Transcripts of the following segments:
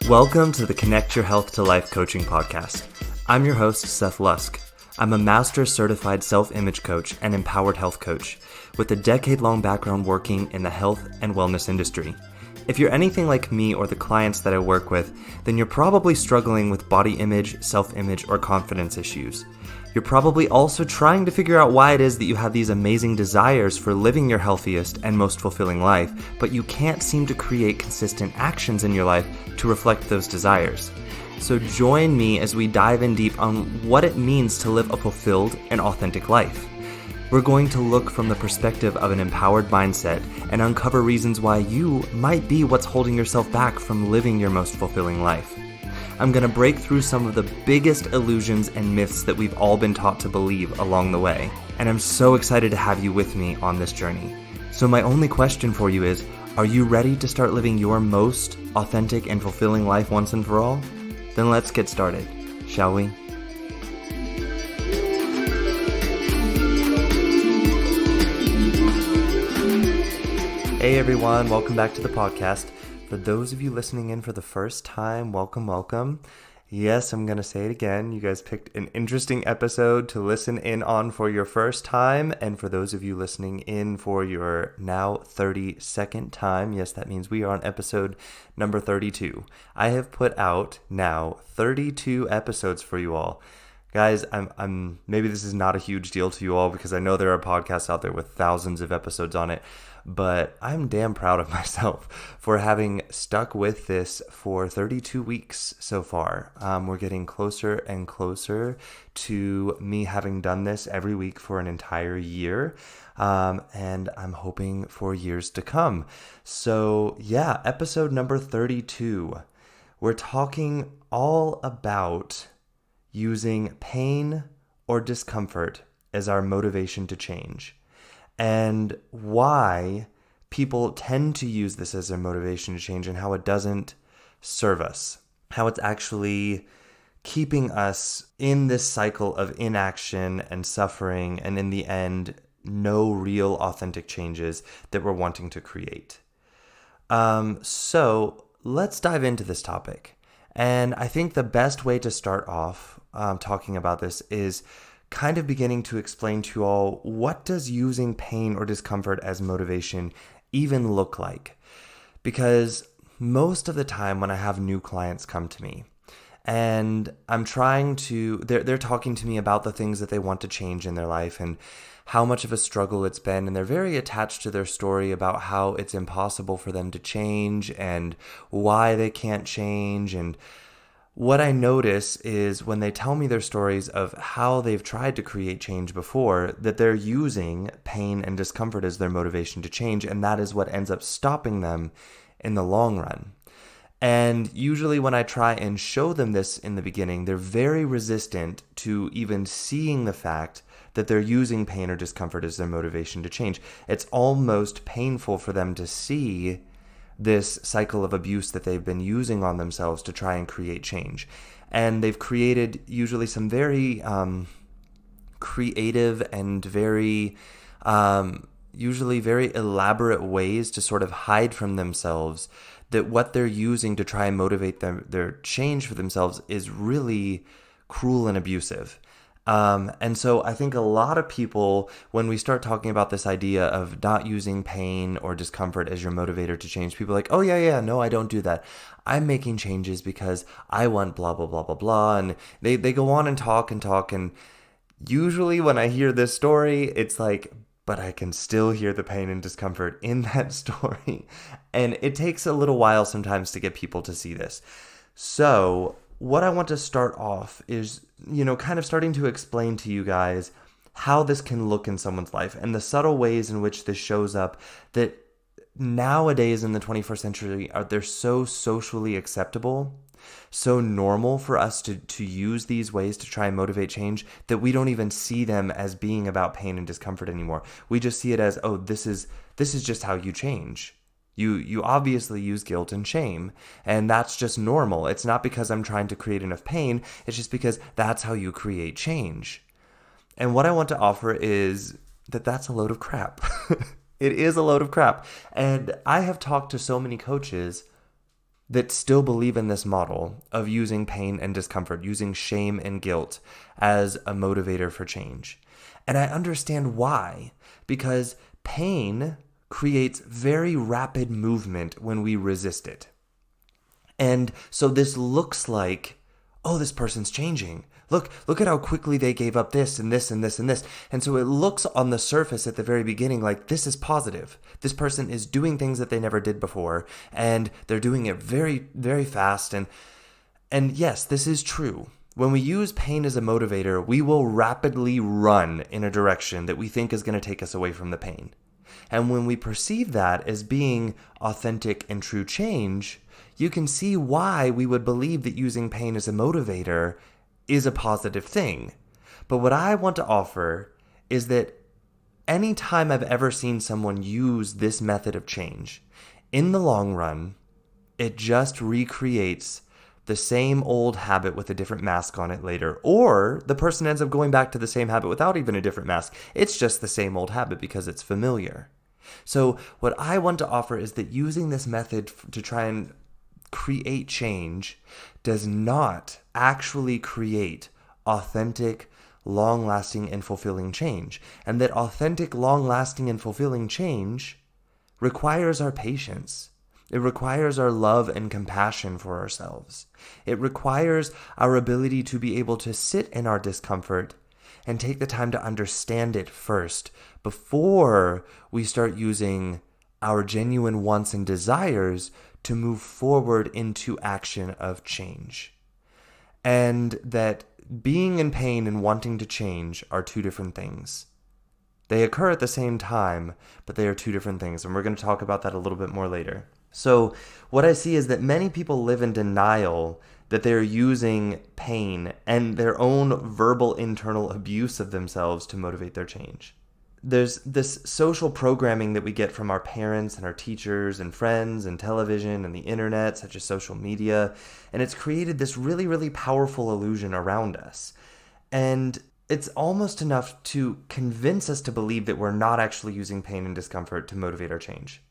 Welcome to the Connect Your Health to Life coaching podcast. I'm your host, Seth Lusk. I'm a master certified self-image coach and empowered health coach with a decade-long background working in the health and wellness industry. If you're anything like me or the clients that I work with, then you're probably struggling with body image, self-image, or confidence issues. You're probably also trying to figure out why it is that you have these amazing desires for living your healthiest and most fulfilling life, but you can't seem to create consistent actions in your life to reflect those desires. So join me as we dive in deep on what it means to live a fulfilled and authentic life. We're going to look from the perspective of an empowered mindset and uncover reasons why you might be what's holding yourself back from living your most fulfilling life. I'm going to break through some of the biggest illusions and myths that we've all been taught to believe along the way. And I'm so excited to have you with me on this journey. So my only question for you is, are you ready to start living your most authentic and fulfilling life once and for all? Then let's get started, shall we? Hey everyone, welcome back to the podcast. For those of you listening in for the first time, welcome. Yes, I'm going to say it again. You guys picked an interesting episode to listen in on for your first time. And for those of you listening in for your now 32nd time, yes, that means we are on episode number 32. I have put out now 32 episodes for you all. Guys, I'm maybe this is not a huge deal to you all because I know there are podcasts out there with thousands of episodes on it, but I'm damn proud of myself for having stuck with this for 32 weeks so far. We're getting closer and closer to me having done this every week for an entire year, and I'm hoping for years to come. So yeah, episode number 32. We're talking all about using pain or discomfort as our motivation to change, and why people tend to use this as their motivation to change and how it doesn't serve us, how it's actually keeping us in this cycle of inaction and suffering, and in the end, no real authentic changes that we're wanting to create. So let's dive into this topic. And I think the best way to start off talking about this is kind of beginning to explain to you all, what does using pain or discomfort as motivation even look like? Because most of the time when I have new clients come to me and they're talking to me about the things that they want to change in their life and how much of a struggle it's been, and they're very attached to their story about how it's impossible for them to change and why they can't change. And what I notice is when they tell me their stories of how they've tried to create change before, that they're using pain and discomfort as their motivation to change, and that is what ends up stopping them in the long run. And usually when I try and show them this in the beginning, they're very resistant to even seeing the fact that they're using pain or discomfort as their motivation to change. It's almost painful for them to see this cycle of abuse that they've been using on themselves to try and create change. And they've created usually some very creative and very usually very elaborate ways to sort of hide from themselves that what they're using to try and motivate their change for themselves is really cruel and abusive. And so I think a lot of people, when we start talking about this idea of not using pain or discomfort as your motivator to change, people are like, oh yeah, no, I don't do that. I'm making changes because I want blah, blah, blah, blah, blah. And they go on and talk. And usually when I hear this story, it's like, but I can still hear the pain and discomfort in that story. And it takes a little while sometimes to get people to see this. So what I want to start off is, kind of starting to explain to you guys how this can look in someone's life and the subtle ways in which this shows up that nowadays in the 21st century they're so socially acceptable, so normal for us to use these ways to try and motivate change that we don't even see them as being about pain and discomfort anymore. We just see it as, oh, this is just how you change. You obviously use guilt and shame, and that's just normal. It's not because I'm trying to create enough pain, it's just because that's how you create change. And what I want to offer is that that's a load of crap. It is a load of crap. And I have talked to so many coaches that still believe in this model of using pain and discomfort, using shame and guilt as a motivator for change. And I understand why, because pain creates very rapid movement when we resist it. And so this looks like, oh, this person's changing. Look at how quickly they gave up this and this and this and this. And so it looks on the surface at the very beginning like this is positive. This person is doing things that they never did before, and they're doing it very, very fast. And yes, this is true. When we use pain as a motivator, we will rapidly run in a direction that we think is going to take us away from the pain. And when we perceive that as being authentic and true change, you can see why we would believe that using pain as a motivator is a positive thing. But what I want to offer is that anytime I've ever seen someone use this method of change, in the long run, it just recreates the same old habit with a different mask on it later. Or the person ends up going back to the same habit without even a different mask. It's just the same old habit because it's familiar. So what I want to offer is that using this method to try and create change does not actually create authentic, long-lasting, and fulfilling change. And that authentic, long-lasting, and fulfilling change requires our patience. It requires our love and compassion for ourselves. It requires our ability to be able to sit in our discomfort and take the time to understand it first before we start using our genuine wants and desires to move forward into action of change. And that being in pain and wanting to change are two different things. They occur at the same time, but they are two different things. And we're going to talk about that a little bit more later. So what I see is that many people live in denial that they're using pain and their own verbal internal abuse of themselves to motivate their change. There's this social programming that we get from our parents and our teachers and friends and television and the internet, such as social media, and it's created this really, really powerful illusion around us. And it's almost enough to convince us to believe that we're not actually using pain and discomfort to motivate our change.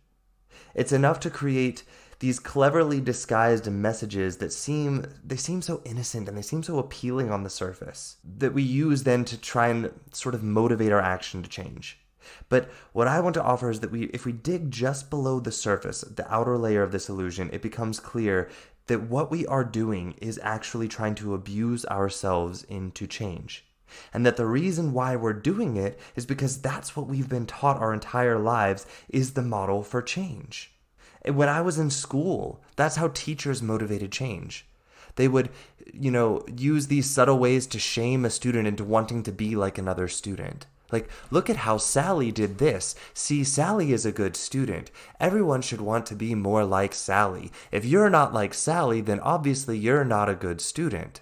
It's enough to create these cleverly disguised messages that seem so innocent and they seem so appealing on the surface that we use then to try and sort of motivate our action to change. But what I want to offer is that if we dig just below the surface, the outer layer of this illusion, it becomes clear that what we are doing is actually trying to abuse ourselves into change. And that the reason why we're doing it is because that's what we've been taught our entire lives is the model for change. When I was in school, that's how teachers motivated change. They would, use these subtle ways to shame a student into wanting to be like another student. Like, look at how Sally did this. See, Sally is a good student. Everyone should want to be more like Sally. If you're not like Sally, then obviously you're not a good student.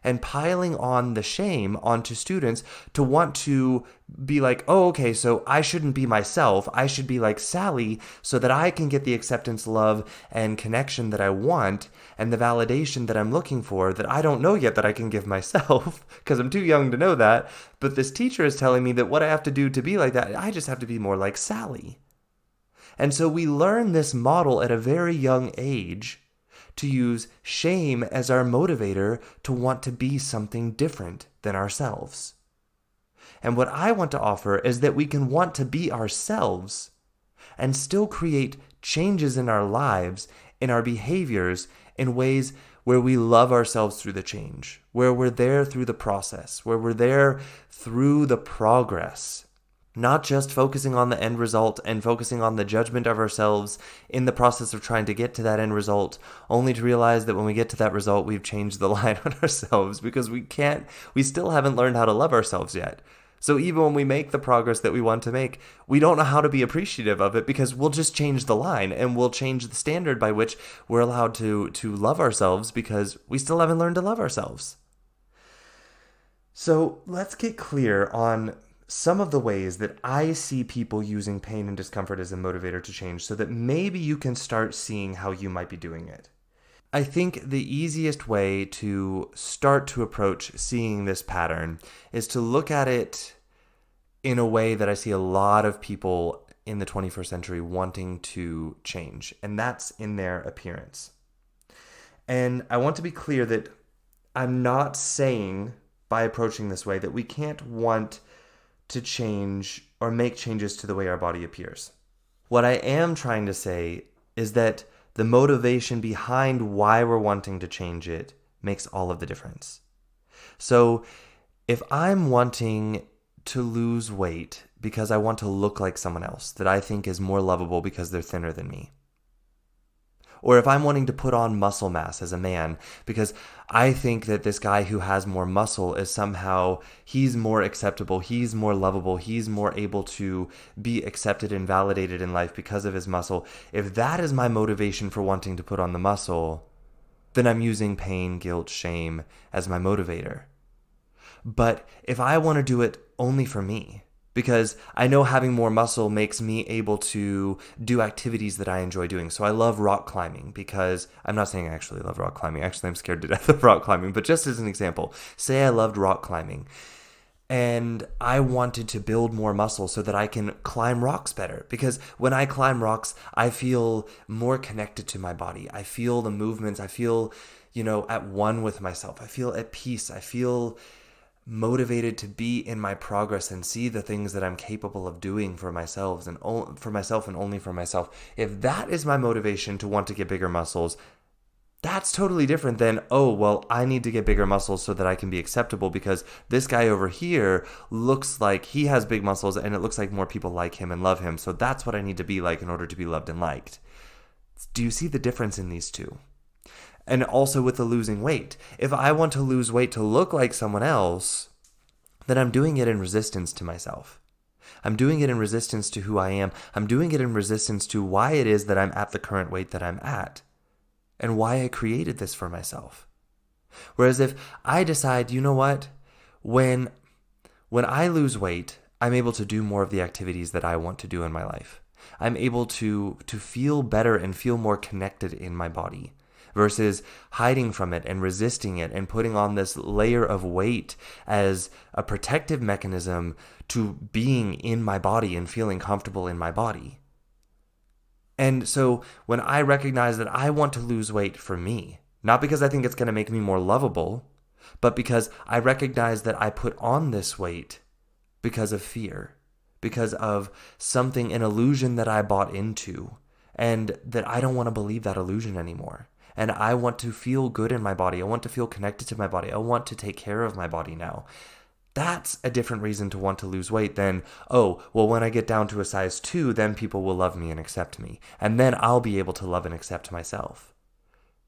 And piling on the shame onto students to want to be like, oh, okay, so I shouldn't be myself. I should be like Sally so that I can get the acceptance, love, and connection that I want and the validation that I'm looking for that I don't know yet that I can give myself because I'm too young to know that. But this teacher is telling me that what I have to do to be like that, I just have to be more like Sally. And so we learn this model at a very young age to use shame as our motivator to want to be something different than ourselves. And what I want to offer is that we can want to be ourselves and still create changes in our lives, in our behaviors, in ways where we love ourselves through the change, where we're there through the process, where we're there through the progress. Not just focusing on the end result and focusing on the judgment of ourselves in the process of trying to get to that end result, only to realize that when we get to that result, we've changed the line on ourselves because we still haven't learned how to love ourselves yet. So even when we make the progress that we want to make, we don't know how to be appreciative of it because we'll just change the line and we'll change the standard by which we're allowed to love ourselves because we still haven't learned to love ourselves. So let's get clear on some of the ways that I see people using pain and discomfort as a motivator to change so that maybe you can start seeing how you might be doing it. I think the easiest way to start to approach seeing this pattern is to look at it in a way that I see a lot of people in the 21st century wanting to change, and that's in their appearance. And I want to be clear that I'm not saying by approaching this way that we can't want to change or make changes to the way our body appears. What I am trying to say is that the motivation behind why we're wanting to change it makes all of the difference. So if I'm wanting to lose weight because I want to look like someone else that I think is more lovable because they're thinner than me, or if I'm wanting to put on muscle mass as a man because I think that this guy who has more muscle is somehow, he's more acceptable, he's more lovable, he's more able to be accepted and validated in life because of his muscle. If that is my motivation for wanting to put on the muscle, then I'm using pain, guilt, shame as my motivator. But if I want to do it only for me, because I know having more muscle makes me able to do activities that I enjoy doing. So I love rock climbing because I'm not saying I actually love rock climbing. Actually, I'm scared to death of rock climbing. But just as an example, say I loved rock climbing and I wanted to build more muscle so that I can climb rocks better. Because when I climb rocks, I feel more connected to my body. I feel the movements. I feel, at one with myself. I feel at peace. I feel motivated to be in my progress and see the things that I'm capable of doing for myself and only for myself. If that is my motivation to want to get bigger muscles, that's totally different than, oh, well, I need to get bigger muscles so that I can be acceptable because this guy over here looks like he has big muscles and it looks like more people like him and love him. So that's what I need to be like in order to be loved and liked. Do you see the difference in these two? And also with the losing weight. If I want to lose weight to look like someone else, then I'm doing it in resistance to myself. I'm doing it in resistance to who I am. I'm doing it in resistance to why it is that I'm at the current weight that I'm at and why I created this for myself. Whereas if I decide, you know what, when I lose weight, I'm able to do more of the activities that I want to do in my life. I'm able to feel better and feel more connected in my body, versus hiding from it and resisting it and putting on this layer of weight as a protective mechanism to being in my body and feeling comfortable in my body. And so when I recognize that I want to lose weight for me, not because I think it's going to make me more lovable, but because I recognize that I put on this weight because of fear, because of something, an illusion that I bought into, and that I don't want to believe that illusion anymore. And I want to feel good in my body. I want to feel connected to my body. I want to take care of my body now. That's a different reason to want to lose weight than, oh, well, when I get down to a size 2, then people will love me and accept me. And then I'll be able to love and accept myself.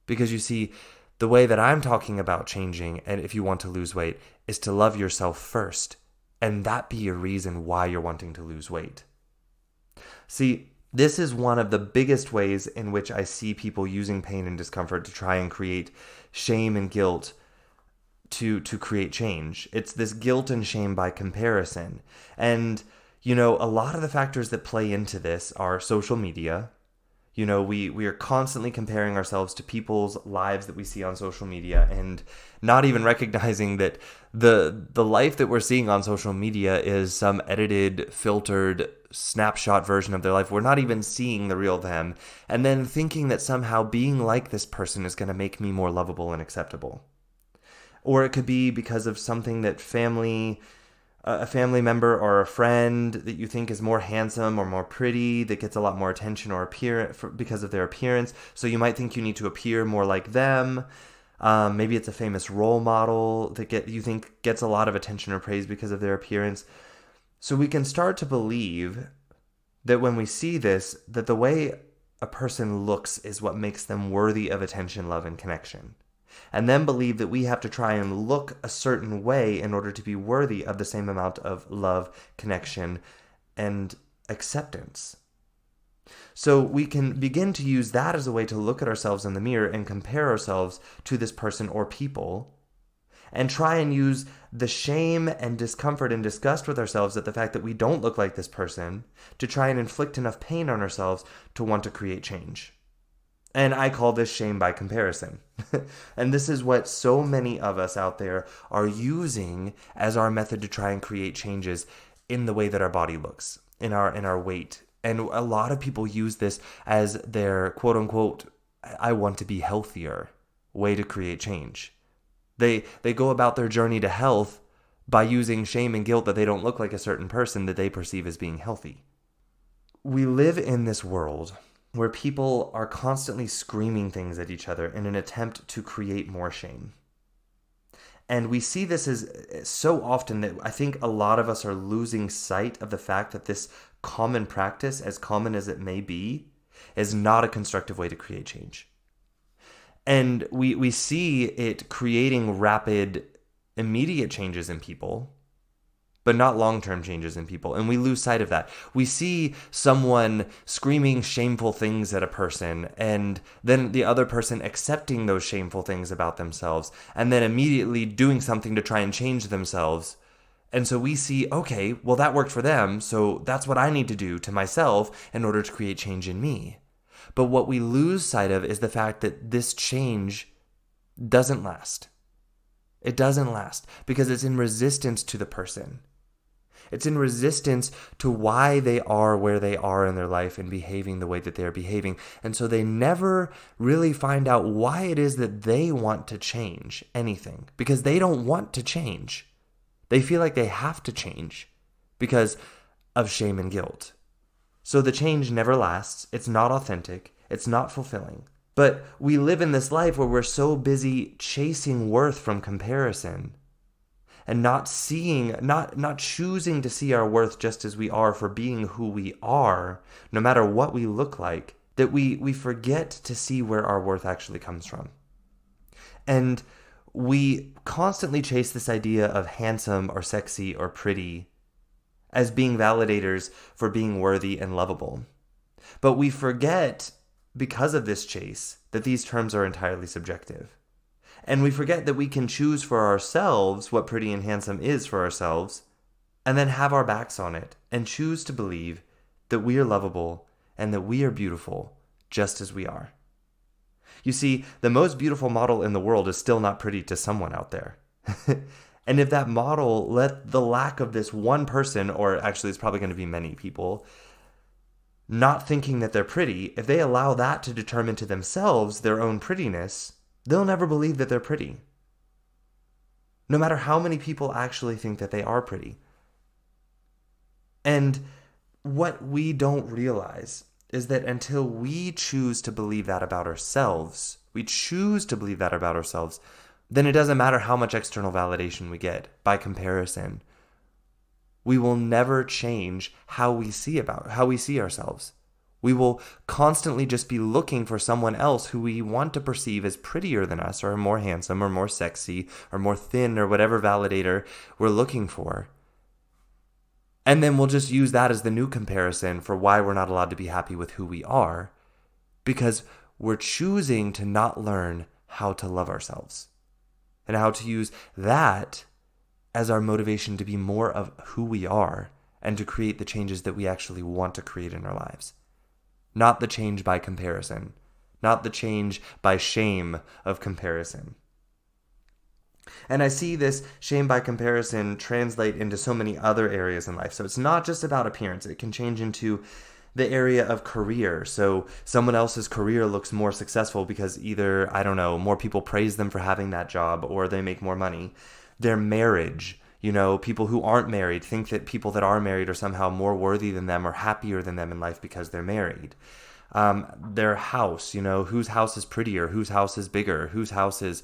Because you see, the way that I'm talking about changing, and if you want to lose weight, is to love yourself first. And that be your reason why you're wanting to lose weight. See, this is one of the biggest ways in which I see people using pain and discomfort to try and create shame and guilt to create change. It's this guilt and shame by comparison. And, a lot of the factors that play into this are social media. We are constantly comparing ourselves to people's lives that we see on social media and not even recognizing that the life that we're seeing on social media is some edited, filtered, snapshot version of their life. We're not even seeing the real them. And then thinking that somehow being like this person is going to make me more lovable and acceptable. Or it could be because of something that a family member or a friend that you think is more handsome or more pretty, that gets a lot more attention or because of their appearance. So you might think you need to appear more like them. Maybe it's a famous role model that you think gets a lot of attention or praise because of their appearance. So we can start to believe that when we see this, that the way a person looks is what makes them worthy of attention, love, and connection. And then believe that we have to try and look a certain way in order to be worthy of the same amount of love, connection, and acceptance. So we can begin to use that as a way to look at ourselves in the mirror and compare ourselves to this person or people, and try and use the shame and discomfort and disgust with ourselves at the fact that we don't look like this person to try and inflict enough pain on ourselves to want to create change. And I call this shame by comparison. And this is what so many of us out there are using as our method to try and create changes in the way that our body looks, in our weight. And a lot of people use this as their quote unquote, I want to be healthier. way to create change. They go about their journey to health by using shame and guilt that they don't look like a certain person that they perceive as being healthy. We live in this world where people are constantly screaming things at each other in an attempt to create more shame. And we see this as so often that I think a lot of us are losing sight of the fact that this common practice, as common as it may be, is not a constructive way to create change. And we see it creating rapid, immediate changes in people, but not long-term changes in people. And we lose sight of that. We see someone screaming shameful things at a person, and then the other person accepting those shameful things about themselves, and then immediately doing something to try and change themselves. And so we see, okay, well, that worked for them, so that's what I need to do to myself in order to create change in me. But what we lose sight of is the fact that this change doesn't last. It doesn't last because it's in resistance to the person. It's in resistance to why they are where they are in their life and behaving the way that they are behaving. And so they never really find out why it is that they want to change anything, because they don't want to change. They feel like they have to change because of shame and guilt. So the change never lasts. It's not authentic. It's not fulfilling. But we live in this life where we're so busy chasing worth from comparison and not seeing, not choosing to see our worth just as we are for being who we are, no matter what we look like, that we forget to see where our worth actually comes from. And we constantly chase this idea of handsome or sexy or pretty as being validators for being worthy and lovable. But we forget, because of this chase, that these terms are entirely subjective. And we forget that we can choose for ourselves what pretty and handsome is for ourselves, and then have our backs on it, and choose to believe that we are lovable and that we are beautiful just as we are. You see, the most beautiful model in the world is still not pretty to someone out there. And if that model let the lack of this one person, or actually it's probably going to be many people, not thinking that they're pretty, if they allow that to determine to themselves their own prettiness, they'll never believe that they're pretty. No matter how many people actually think that they are pretty. And what we don't realize is that until we choose to believe that about ourselves, then it doesn't matter how much external validation we get by comparison. We will never change how we see ourselves. We will constantly just be looking for someone else who we want to perceive as prettier than us, or more handsome, or more sexy, or more thin, or whatever validator we're looking for. And then we'll just use that as the new comparison for why we're not allowed to be happy with who we are, because we're choosing to not learn how to love ourselves and how to use that as our motivation to be more of who we are and to create the changes that we actually want to create in our lives. Not the change by comparison, not the change by shame of comparison. And I see this shame by comparison translate into so many other areas in life. So it's not just about appearance. It can change into the area of career. So someone else's career looks more successful because either, I don't know, more people praise them for having that job or they make more money. Their marriage, people who aren't married think that people that are married are somehow more worthy than them or happier than them in life because they're married. Their house, whose house is prettier, whose house is bigger, whose house is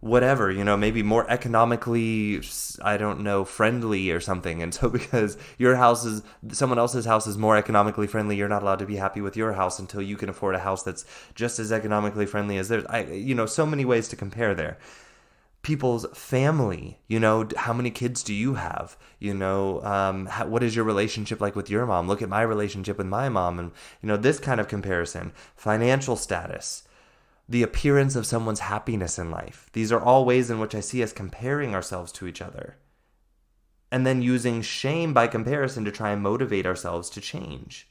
whatever, maybe more economically, friendly or something. And so because someone else's house is more economically friendly, you're not allowed to be happy with your house until you can afford a house that's just as economically friendly as theirs. So many ways to compare there. People's family, how many kids do you have? What is your relationship like with your mom? Look at my relationship with my mom. And, this kind of comparison. Financial status. The appearance of someone's happiness in life. These are all ways in which I see us comparing ourselves to each other. And then using shame by comparison to try and motivate ourselves to change.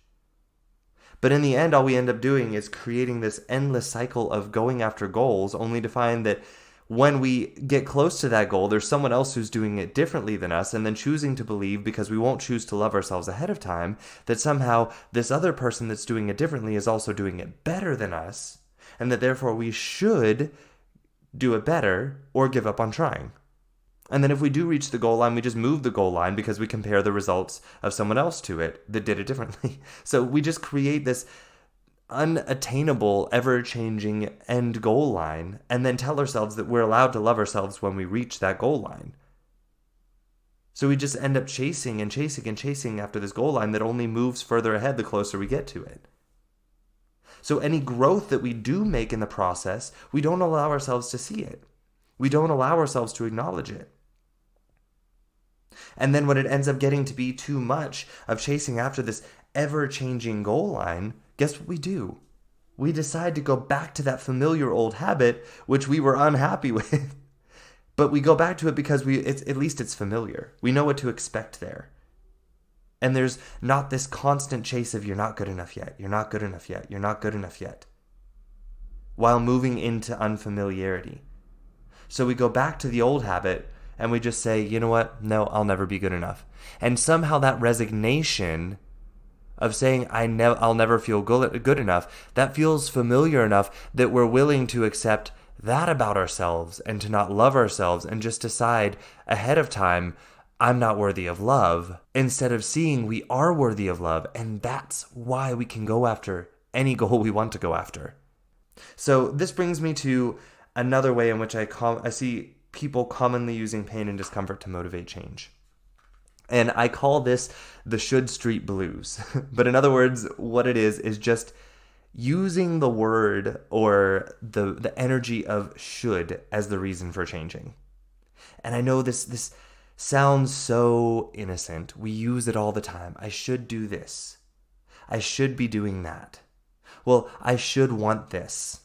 But in the end, all we end up doing is creating this endless cycle of going after goals, only to find that when we get close to that goal, there's someone else who's doing it differently than us, and then choosing to believe, because we won't choose to love ourselves ahead of time, that somehow this other person that's doing it differently is also doing it better than us. And that therefore we should do it better, or give up on trying. And then if we do reach the goal line, we just move the goal line because we compare the results of someone else to it that did it differently. So we just create this unattainable, ever-changing end goal line and then tell ourselves that we're allowed to love ourselves when we reach that goal line. So we just end up chasing and chasing and chasing after this goal line that only moves further ahead the closer we get to it. So any growth that we do make in the process, we don't allow ourselves to see it. We don't allow ourselves to acknowledge it. And then when it ends up getting to be too much of chasing after this ever-changing goal line, guess what we do? We decide to go back to that familiar old habit, which we were unhappy with. But we go back to it because at least it's familiar. We know what to expect there. And there's not this constant chase of you're not good enough yet, you're not good enough yet, you're not good enough yet, while moving into unfamiliarity. So we go back to the old habit and we just say, you know what? No, I'll never be good enough. And somehow that resignation of saying I'll never feel good enough, that feels familiar enough that we're willing to accept that about ourselves and to not love ourselves and just decide ahead of time, I'm not worthy of love, instead of seeing we are worthy of love. And that's why we can go after any goal we want to go after. So this brings me to another way in which I see people commonly using pain and discomfort to motivate change. And I call this the should street blues. But in other words, what it is just using the word or the energy of should as the reason for changing. And I know this sounds so innocent. We use it all the time. I should do this. I should be doing that. Well, I should want this.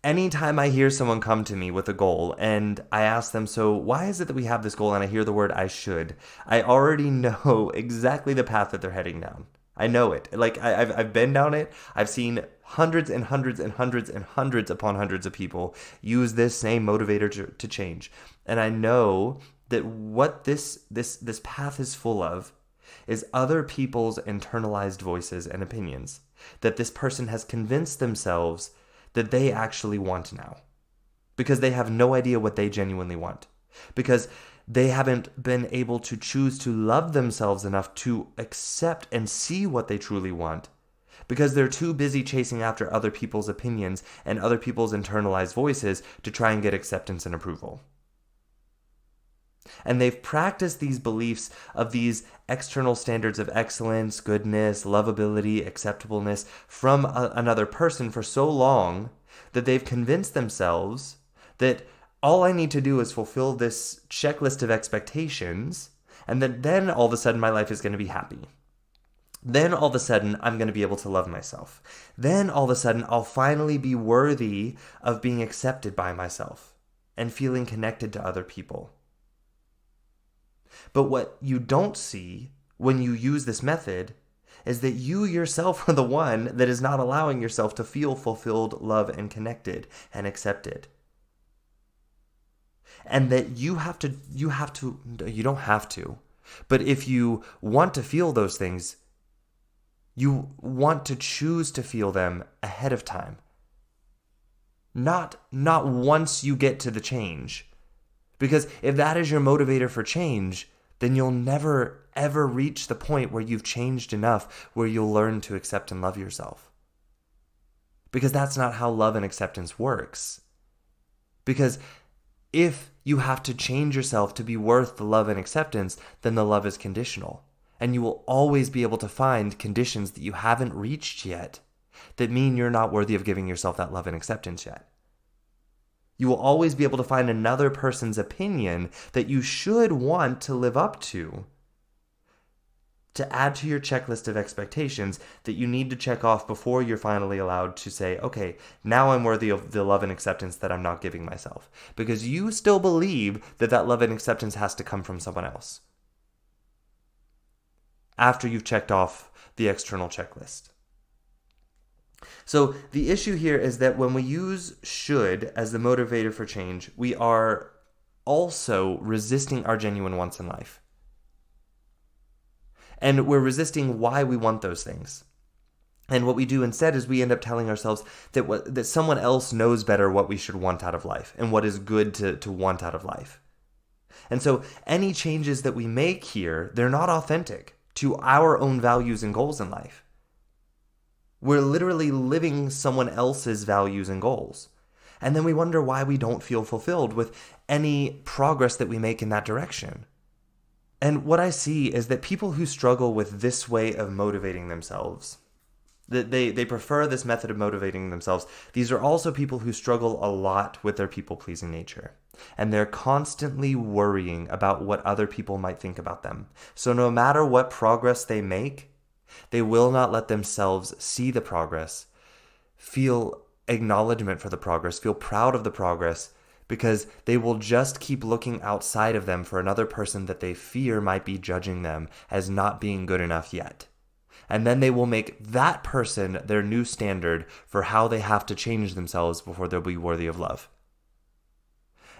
Anytime I hear someone come to me with a goal and I ask them, so why is it that we have this goal? And I hear the word I should, I already know exactly the path that they're heading down. I know it. Like I've been down it. I've seen hundreds and hundreds and hundreds and hundreds upon hundreds of people use this same motivator to change. And I know that what this path is full of is other people's internalized voices and opinions that this person has convinced themselves that they actually want now, because they have no idea what they genuinely want, because they haven't been able to choose to love themselves enough to accept and see what they truly want, because they're too busy chasing after other people's opinions and other people's internalized voices to try and get acceptance and approval. And they've practiced these beliefs of these external standards of excellence, goodness, lovability, acceptableness from another person for so long that they've convinced themselves that all I need to do is fulfill this checklist of expectations, and that then all of a sudden my life is going to be happy. Then all of a sudden I'm going to be able to love myself. Then all of a sudden I'll finally be worthy of being accepted by myself and feeling connected to other people. But what you don't see when you use this method is that you yourself are the one that is not allowing yourself to feel fulfilled, loved, and connected and accepted. And that you don't have to, but if you want to feel those things, you want to choose to feel them ahead of time. Not once you get to the change. Because if that is your motivator for change, then you'll never, ever reach the point where you've changed enough where you'll learn to accept and love yourself. Because that's not how love and acceptance works. Because if you have to change yourself to be worth the love and acceptance, then the love is conditional. And you will always be able to find conditions that you haven't reached yet that mean you're not worthy of giving yourself that love and acceptance yet. You will always be able to find another person's opinion that you should want to live up to add to your checklist of expectations that you need to check off before you're finally allowed to say, okay, now I'm worthy of the love and acceptance that I'm not giving myself. Because you still believe that love and acceptance has to come from someone else after you've checked off the external checklist. So the issue here is that when we use should as the motivator for change, we are also resisting our genuine wants in life. And we're resisting why we want those things. And what we do instead is we end up telling ourselves that someone else knows better what we should want out of life and what is good to want out of life. And so any changes that we make here, they're not authentic to our own values and goals in life. We're literally living someone else's values and goals. And then we wonder why we don't feel fulfilled with any progress that we make in that direction. And what I see is that people who struggle with this way of motivating themselves, that they prefer this method of motivating themselves, these are also people who struggle a lot with their people-pleasing nature. And they're constantly worrying about what other people might think about them. So no matter what progress they make, they will not let themselves see the progress, feel acknowledgement for the progress, feel proud of the progress, because they will just keep looking outside of them for another person that they fear might be judging them as not being good enough yet. And then they will make that person their new standard for how they have to change themselves before they'll be worthy of love.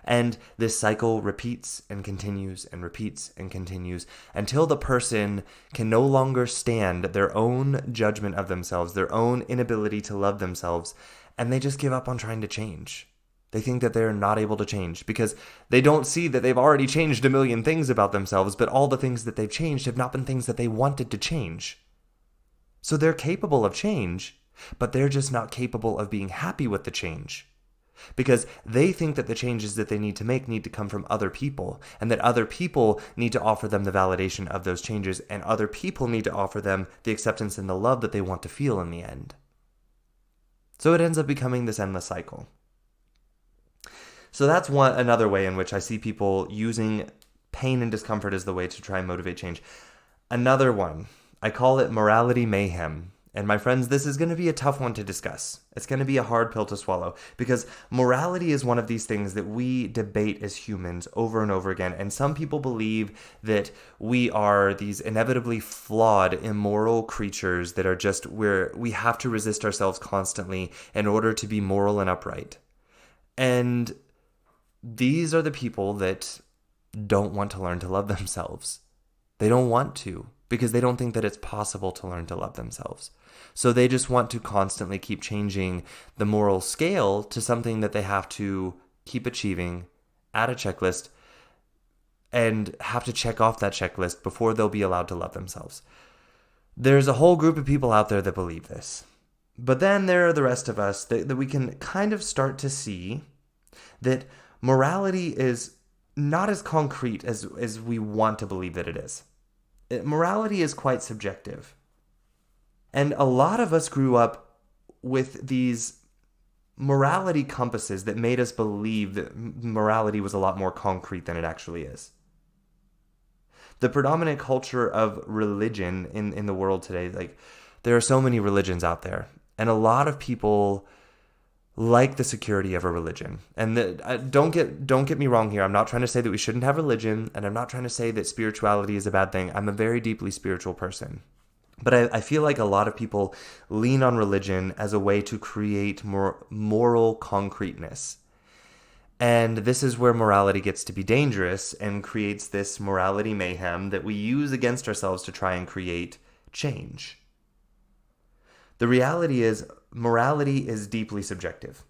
And this cycle repeats and continues and repeats and continues until the person can no longer stand their own judgment of themselves, their own inability to love themselves, and they just give up on trying to change. They think that they're not able to change because they don't see that they've already changed a million things about themselves, but all the things that they've changed have not been things that they wanted to change. So they're capable of change, but they're just not capable of being happy with the change. Because they think that the changes that they need to make need to come from other people, and that other people need to offer them the validation of those changes, and other people need to offer them the acceptance and the love that they want to feel in the end. So it ends up becoming this endless cycle. So that's another way in which I see people using pain and discomfort as the way to try and motivate change. Another one, I call it morality mayhem. And my friends, this is going to be a tough one to discuss. It's going to be a hard pill to swallow because morality is one of these things that we debate as humans over and over again. And some people believe that we are these inevitably flawed, immoral creatures that are just where we have to resist ourselves constantly in order to be moral and upright. And these are the people that don't want to learn to love themselves. They don't want to because they don't think that it's possible to learn to love themselves. So they just want to constantly keep changing the moral scale to something that they have to keep achieving, add a checklist, and have to check off that checklist before they'll be allowed to love themselves. There's a whole group of people out there that believe this. But then there are the rest of us that we can kind of start to see that morality is not as concrete as we want to believe that it is. Morality is quite subjective. And a lot of us grew up with these morality compasses that made us believe that morality was a lot more concrete than it actually is. The predominant culture of religion in the world today, like there are so many religions out there, and a lot of people like the security of a religion. And don't get me wrong here. I'm not trying to say that we shouldn't have religion, and I'm not trying to say that spirituality is a bad thing. I'm a very deeply spiritual person. But I feel like a lot of people lean on religion as a way to create more moral concreteness. And this is where morality gets to be dangerous and creates this morality mayhem that we use against ourselves to try and create change. The reality is, morality is deeply subjective.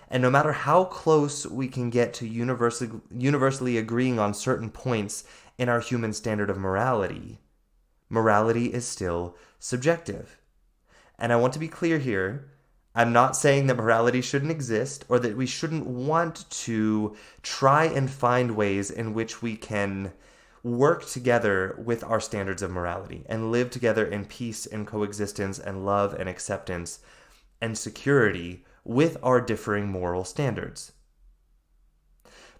And no matter how close we can get to universally agreeing on certain points in our human standard of morality, morality is still subjective. And I want to be clear here, I'm not saying that morality shouldn't exist or that we shouldn't want to try and find ways in which we can work together with our standards of morality and live together in peace and coexistence and love and acceptance and security with our differing moral standards.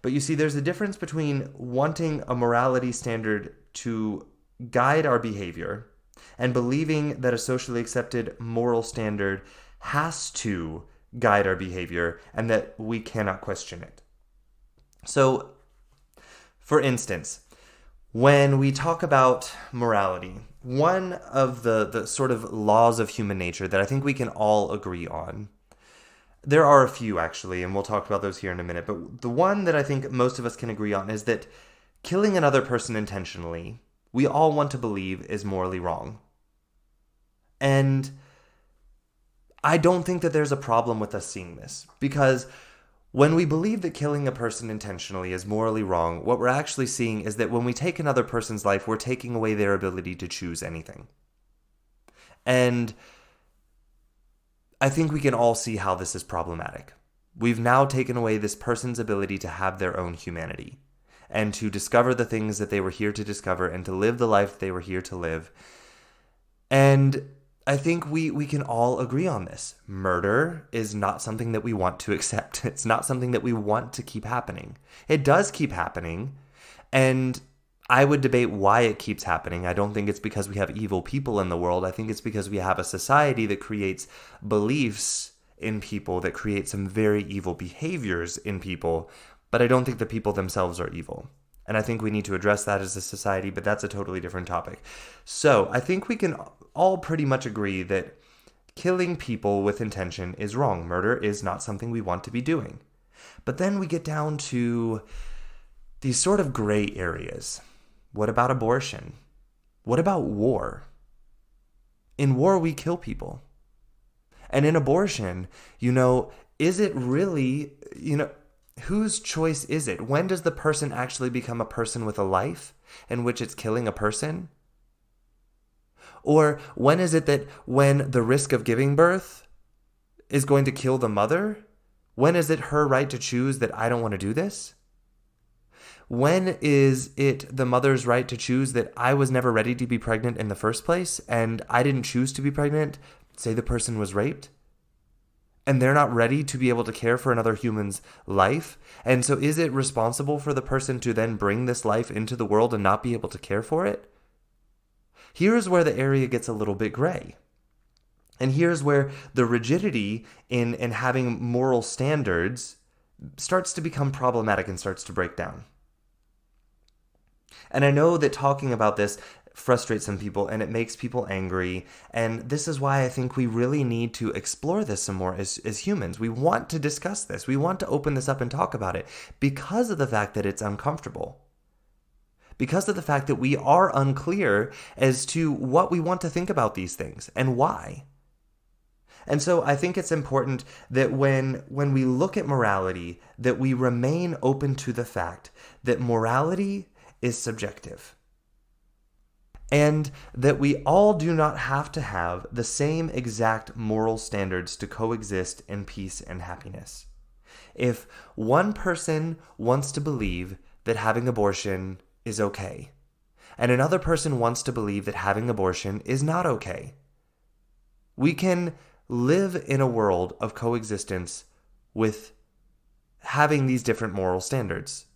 But you see, there's a difference between wanting a morality standard to guide our behavior and believing that a socially accepted moral standard has to guide our behavior and that we cannot question it. So, for instance, when we talk about morality, one of the sort of laws of human nature that I think we can all agree on, there are a few actually, and we'll talk about those here in a minute, but the one that I think most of us can agree on is that killing another person intentionally, we all want to believe is morally wrong. And I don't think that there's a problem with us seeing this, because when we believe that killing a person intentionally is morally wrong, what we're actually seeing is that when we take another person's life, we're taking away their ability to choose anything. And I think we can all see how this is problematic. We've now taken away this person's ability to have their own humanity and to discover the things that they were here to discover and to live the life they were here to live. And I think we can all agree on this. Murder is not something that we want to accept. It's not something that we want to keep happening. It does keep happening, and I would debate why it keeps happening. I don't think it's because we have evil people in the world. I think it's because we have a society that creates beliefs in people that create some very evil behaviors in people, but I don't think the people themselves are evil. And I think we need to address that as a society, but that's a totally different topic. So I think we can all pretty much agree that killing people with intention is wrong. Murder is not something we want to be doing. But then we get down to these sort of gray areas. What about abortion? What about war? In war, we kill people. And in abortion, is it really, whose choice is it? When does the person actually become a person with a life in which it's killing a person? Or when is it that when the risk of giving birth is going to kill the mother? When is it her right to choose that I don't want to do this? When is it the mother's right to choose that I was never ready to be pregnant in the first place and I didn't choose to be pregnant? Say the person was raped and they're not ready to be able to care for another human's life. And so is it responsible for the person to then bring this life into the world and not be able to care for it? Here's where the area gets a little bit gray. And here's where the rigidity in having moral standards starts to become problematic and starts to break down. And I know that talking about this frustrates some people and it makes people angry. And this is why I think we really need to explore this some more as humans. We want to discuss this. We want to open this up and talk about it because of the fact that it's uncomfortable. Because of the fact that we are unclear as to what we want to think about these things and why. And so I think it's important that when we look at morality, that we remain open to the fact that morality is subjective. And that we all do not have to have the same exact moral standards to coexist in peace and happiness. If one person wants to believe that having abortion is okay, and another person wants to believe that having abortion is not okay, we can live in a world of coexistence with having these different moral standards.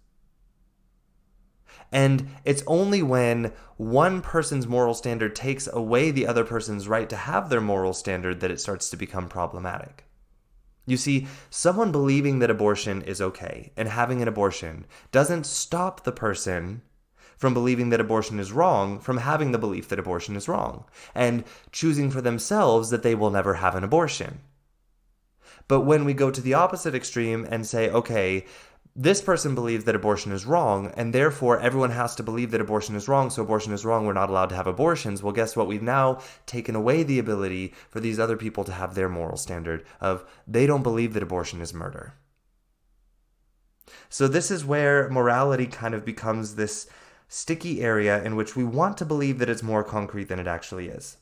And it's only when one person's moral standard takes away the other person's right to have their moral standard that it starts to become problematic. You see, someone believing that abortion is okay and having an abortion doesn't stop the person from believing that abortion is wrong from having the belief that abortion is wrong and choosing for themselves that they will never have an abortion. But when we go to the opposite extreme and say, okay, this person believes that abortion is wrong, and therefore everyone has to believe that abortion is wrong, so abortion is wrong, we're not allowed to have abortions. Well, guess what? We've now taken away the ability for these other people to have their moral standard of they don't believe that abortion is murder. So this is where morality kind of becomes this sticky area in which we want to believe that it's more concrete than it actually is.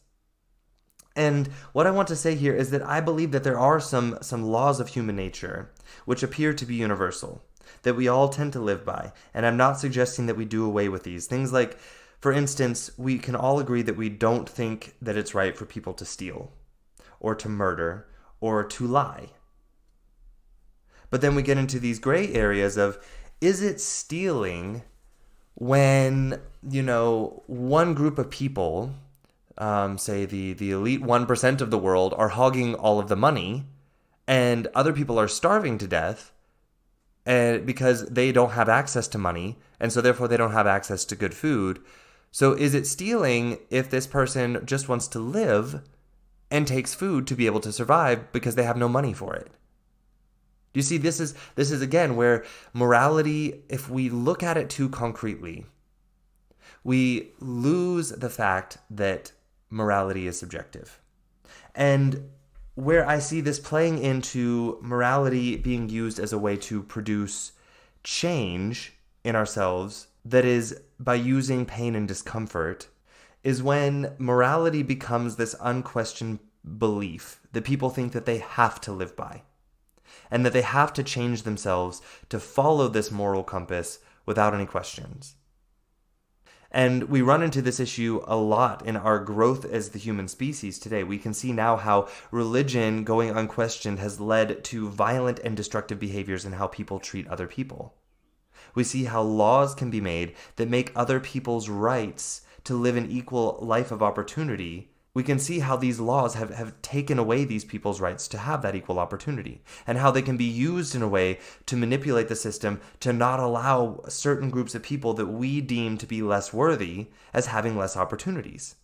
And what I want to say here is that I believe that there are some laws of human nature which appear to be universal, that we all tend to live by. And I'm not suggesting that we do away with these. Things like, for instance, we can all agree that we don't think that it's right for people to steal, or to murder, or to lie. But then we get into these gray areas of, is it stealing when, one group of people, say the elite 1% of the world, are hogging all of the money, and other people are starving to death, because they don't have access to money, and so therefore they don't have access to good food. So is it stealing if this person just wants to live and takes food to be able to survive because they have no money for it? Do you see, this is again where morality, if we look at it too concretely, we lose the fact that morality is subjective. And where I see this playing into morality being used as a way to produce change in ourselves, that is, by using pain and discomfort, is when morality becomes this unquestioned belief that people think that they have to live by, and that they have to change themselves to follow this moral compass without any questions. And we run into this issue a lot in our growth as the human species today. We can see now how religion, going unquestioned, has led to violent and destructive behaviors in how people treat other people. We see how laws can be made that make other people's rights to live an equal life of opportunity. We can see how these laws have taken away these people's rights to have that equal opportunity, and how they can be used in a way to manipulate the system to not allow certain groups of people that we deem to be less worthy as having less opportunities.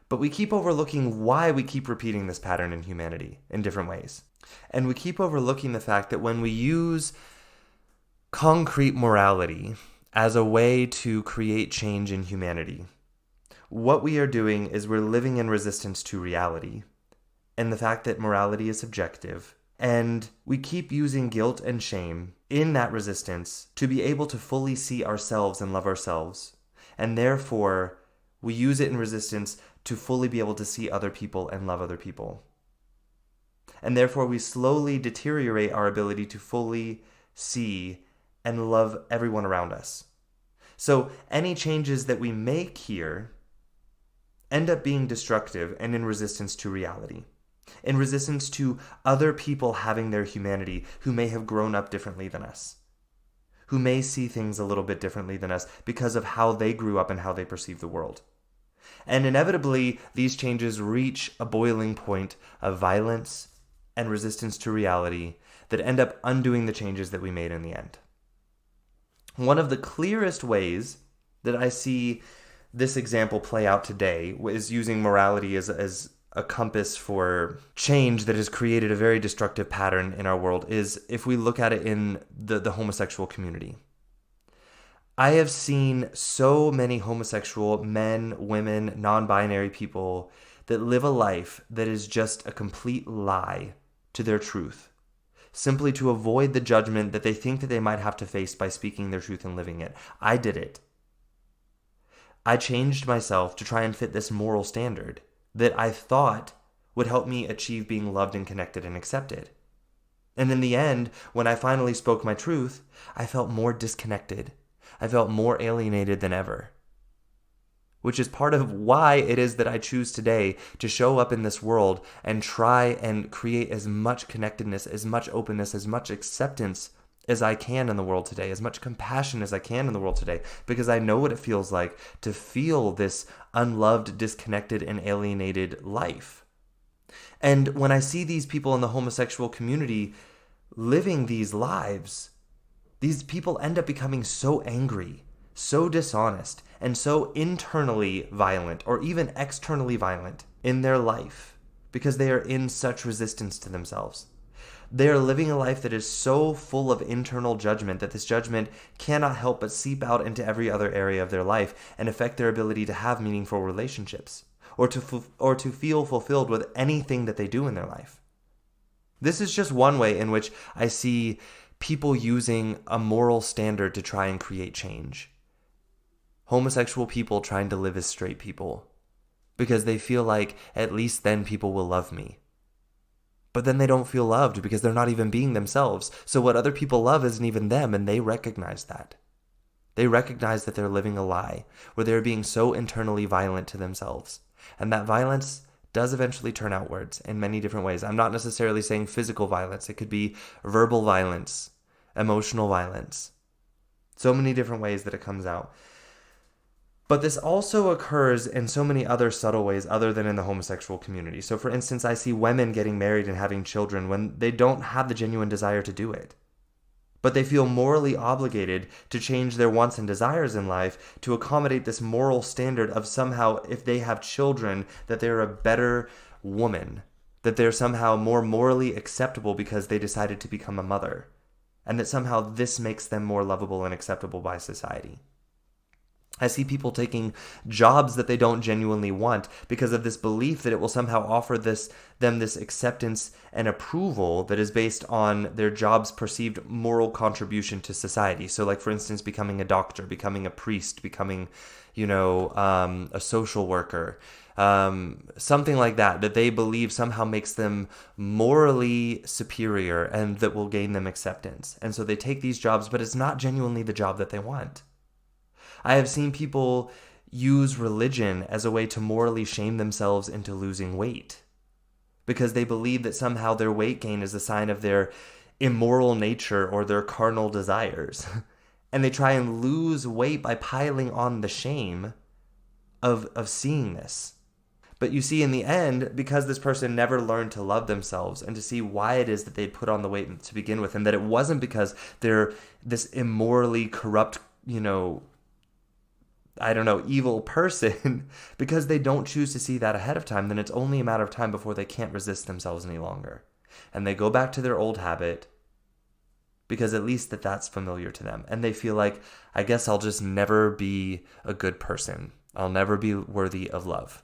But we keep overlooking why we keep repeating this pattern in humanity in different ways. And we keep overlooking the fact that when we use concrete morality as a way to create change in humanity, what we are doing is we're living in resistance to reality and the fact that morality is subjective. And we keep using guilt and shame in that resistance to be able to fully see ourselves and love ourselves. And therefore, we use it in resistance to fully be able to see other people and love other people. And therefore, we slowly deteriorate our ability to fully see and love everyone around us. So any changes that we make here end up being destructive and in resistance to reality, in resistance to other people having their humanity who may have grown up differently than us, who may see things a little bit differently than us because of how they grew up and how they perceive the world. And inevitably, these changes reach a boiling point of violence and resistance to reality that end up undoing the changes that we made in the end. One of the clearest ways that I see this example play out today is using morality as a compass for change that has created a very destructive pattern in our world is if we look at it in the homosexual community. I have seen so many homosexual men, women, non-binary people that live a life that is just a complete lie to their truth, simply to avoid the judgment that they think that they might have to face by speaking their truth and living it. I did it. I changed myself to try and fit this moral standard that I thought would help me achieve being loved and connected and accepted. And in the end, when I finally spoke my truth, I felt more disconnected. I felt more alienated than ever. Which is part of why it is that I choose today to show up in this world and try and create as much connectedness, as much openness, as much acceptance as I can in the world today, as much compassion as I can in the world today, because I know what it feels like to feel this unloved, disconnected, and alienated life. And when I see these people in the homosexual community living these lives, these people end up becoming so angry, so dishonest, and so internally violent, or even externally violent in their life, because they are in such resistance to themselves. They are living a life that is so full of internal judgment that this judgment cannot help but seep out into every other area of their life and affect their ability to have meaningful relationships or to feel fulfilled with anything that they do in their life. This is just one way in which I see people using a moral standard to try and create change. Homosexual people trying to live as straight people because they feel like at least then people will love me. But then they don't feel loved because they're not even being themselves. So what other people love isn't even them, and they recognize that. They recognize that they're living a lie, where they're being so internally violent to themselves. And that violence does eventually turn outwards in many different ways. I'm not necessarily saying physical violence. It could be verbal violence, emotional violence. So many different ways that it comes out. But this also occurs in so many other subtle ways other than in the homosexual community. So for instance, I see women getting married and having children when they don't have the genuine desire to do it. But they feel morally obligated to change their wants and desires in life to accommodate this moral standard of somehow, if they have children, that they're a better woman, that they're somehow more morally acceptable because they decided to become a mother, and that somehow this makes them more lovable and acceptable by society. I see people taking jobs that they don't genuinely want because of this belief that it will somehow offer them this acceptance and approval that is based on their job's perceived moral contribution to society. So, like, for instance, becoming a doctor, becoming a priest, becoming, a social worker, something like that they believe somehow makes them morally superior and that will gain them acceptance. And so they take these jobs, but it's not genuinely the job that they want. I have seen people use religion as a way to morally shame themselves into losing weight because they believe that somehow their weight gain is a sign of their immoral nature or their carnal desires. And they try and lose weight by piling on the shame of seeing this. But you see, in the end, because this person never learned to love themselves and to see why it is that they'd put on the weight to begin with, and that it wasn't because they're this immorally corrupt, evil person, because they don't choose to see that ahead of time, then it's only a matter of time before they can't resist themselves any longer. And they go back to their old habit because at least that's familiar to them. And they feel like, I guess I'll just never be a good person. I'll never be worthy of love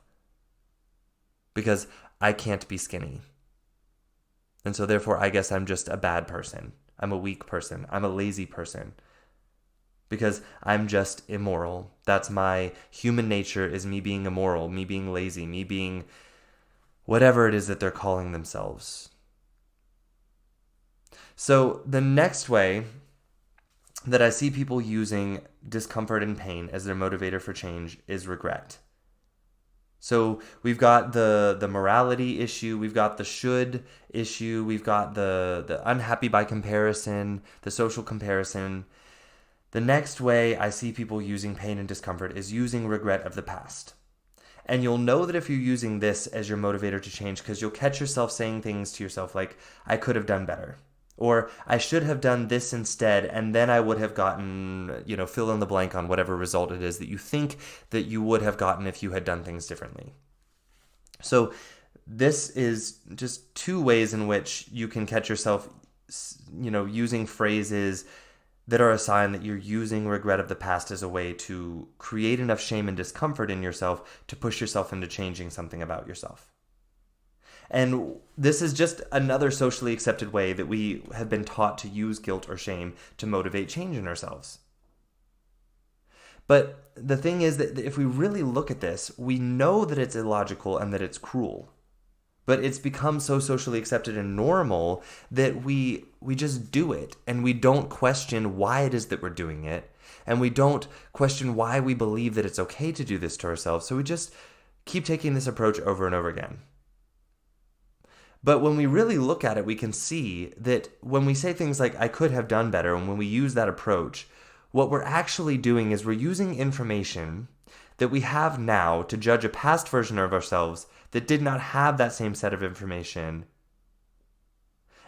because I can't be skinny. And so therefore, I guess I'm just a bad person. I'm a weak person. I'm a lazy person. Because I'm just immoral. That's my human nature, is me being immoral, me being lazy, me being whatever it is that they're calling themselves. So the next way that I see people using discomfort and pain as their motivator for change is regret. So we've got the morality issue, we've got the should issue, we've got the unhappy by comparison, the social comparison. The next way I see people using pain and discomfort is using regret of the past. And you'll know that if you're using this as your motivator to change, because you'll catch yourself saying things to yourself like, I could have done better. Or I should have done this instead, and then I would have gotten, fill in the blank on whatever result it is that you think that you would have gotten if you had done things differently. So this is just two ways in which you can catch yourself, using phrases that are a sign that you're using regret of the past as a way to create enough shame and discomfort in yourself to push yourself into changing something about yourself. And this is just another socially accepted way that we have been taught to use guilt or shame to motivate change in ourselves. But the thing is that if we really look at this, we know that it's illogical and that it's cruel. But it's become so socially accepted and normal that we just do it, and we don't question why it is that we're doing it, and we don't question why we believe that it's okay to do this to ourselves. So we just keep taking this approach over and over again. But when we really look at it, we can see that when we say things like, I could have done better, and when we use that approach, what we're actually doing is we're using information that we have now to judge a past version of ourselves that did not have that same set of information.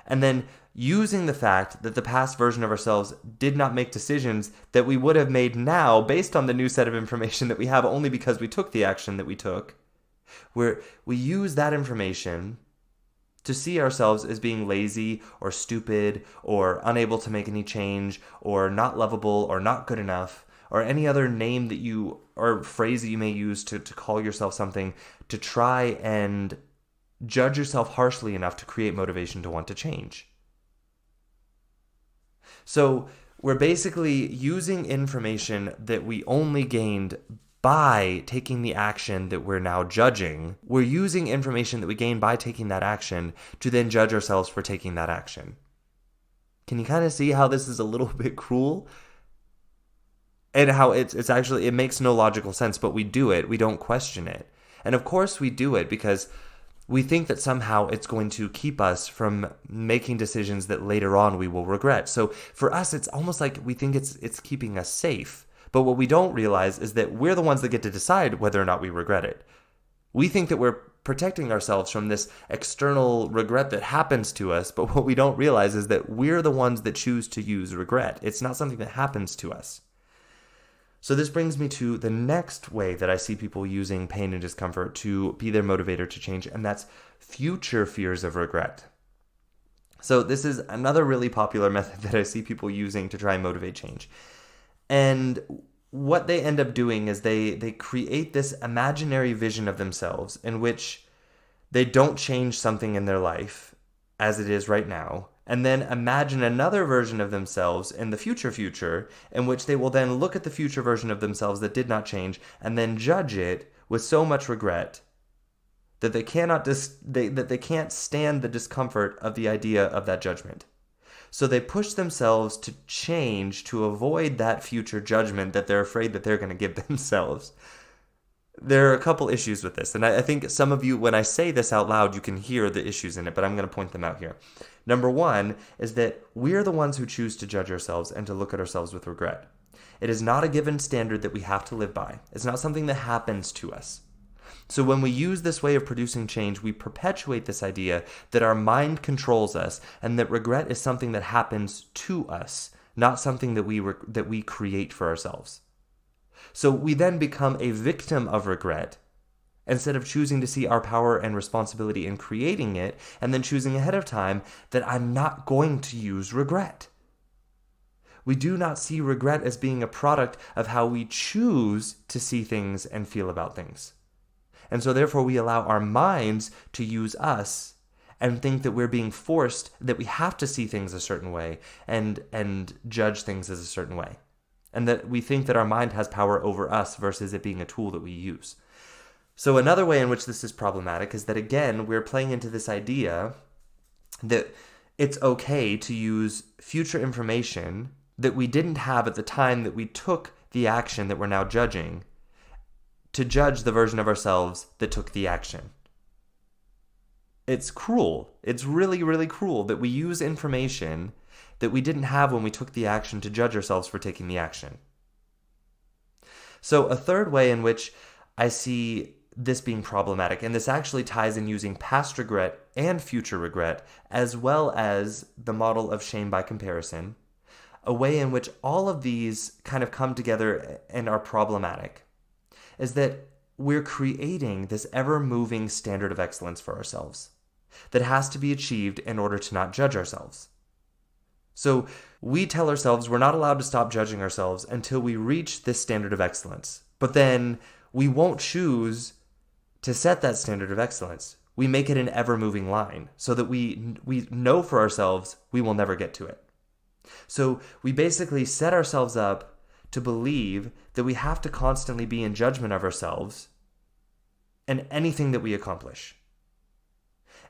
And then using the fact that the past version of ourselves did not make decisions that we would have made now based on the new set of information that we have only because we took the action that we took, where we use that information to see ourselves as being lazy or stupid or unable to make any change or not lovable or not good enough or any other name that you or phrase that you may use to call yourself something to try and judge yourself harshly enough to create motivation to want to change. So we're basically using information that we only gained by taking the action that we're now judging. We're using information that we gain by taking that action to then judge ourselves for taking that action. Can you kind of see how this is a little bit cruel? And how it's actually, it makes no logical sense, but we do it. We don't question it. And of course we do it because we think that somehow it's going to keep us from making decisions that later on we will regret. So for us, it's almost like we think it's keeping us safe. But what we don't realize is that we're the ones that get to decide whether or not we regret it. We think that we're protecting ourselves from this external regret that happens to us, but what we don't realize is that we're the ones that choose to use regret. It's not something that happens to us. So this brings me to the next way that I see people using pain and discomfort to be their motivator to change, and that's future fears of regret. So this is another really popular method that I see people using to try and motivate change. And what they end up doing is they create this imaginary vision of themselves in which they don't change something in their life as it is right now, and then imagine another version of themselves in the future in which they will then look at the future version of themselves that did not change and then judge it with so much regret that they can't stand the discomfort of the idea of that judgment. So they push themselves to change to avoid that future judgment that they're afraid that they're going to give themselves. There are a couple issues with this, and I think some of you, when I say this out loud, you can hear the issues in it, but I'm going to point them out here. Number one is that we're the ones who choose to judge ourselves and to look at ourselves with regret. It is not a given standard that we have to live by. It's not something that happens to us. So when we use this way of producing change, we perpetuate this idea that our mind controls us and that regret is something that happens to us, not something that we create for ourselves. So we then become a victim of regret instead of choosing to see our power and responsibility in creating it and then choosing ahead of time that I'm not going to use regret. We do not see regret as being a product of how we choose to see things and feel about things. And so therefore we allow our minds to use us and think that we're being forced, that we have to see things a certain way and judge things as a certain way. And that we think that our mind has power over us versus it being a tool that we use. So another way in which this is problematic is that, again, we're playing into this idea that it's okay to use future information that we didn't have at the time that we took the action that we're now judging to judge the version of ourselves that took the action. It's cruel. It's really, really cruel that we use information that we didn't have when we took the action to judge ourselves for taking the action. So a third way in which I see this being problematic, and this actually ties in using past regret and future regret, as well as the model of shame by comparison, a way in which all of these kind of come together and are problematic, is that we're creating this ever-moving standard of excellence for ourselves that has to be achieved in order to not judge ourselves. So we tell ourselves we're not allowed to stop judging ourselves until we reach this standard of excellence. But then we won't choose to set that standard of excellence. We make it an ever-moving line so that we know for ourselves we will never get to it. So we basically set ourselves up to believe that we have to constantly be in judgment of ourselves and anything that we accomplish.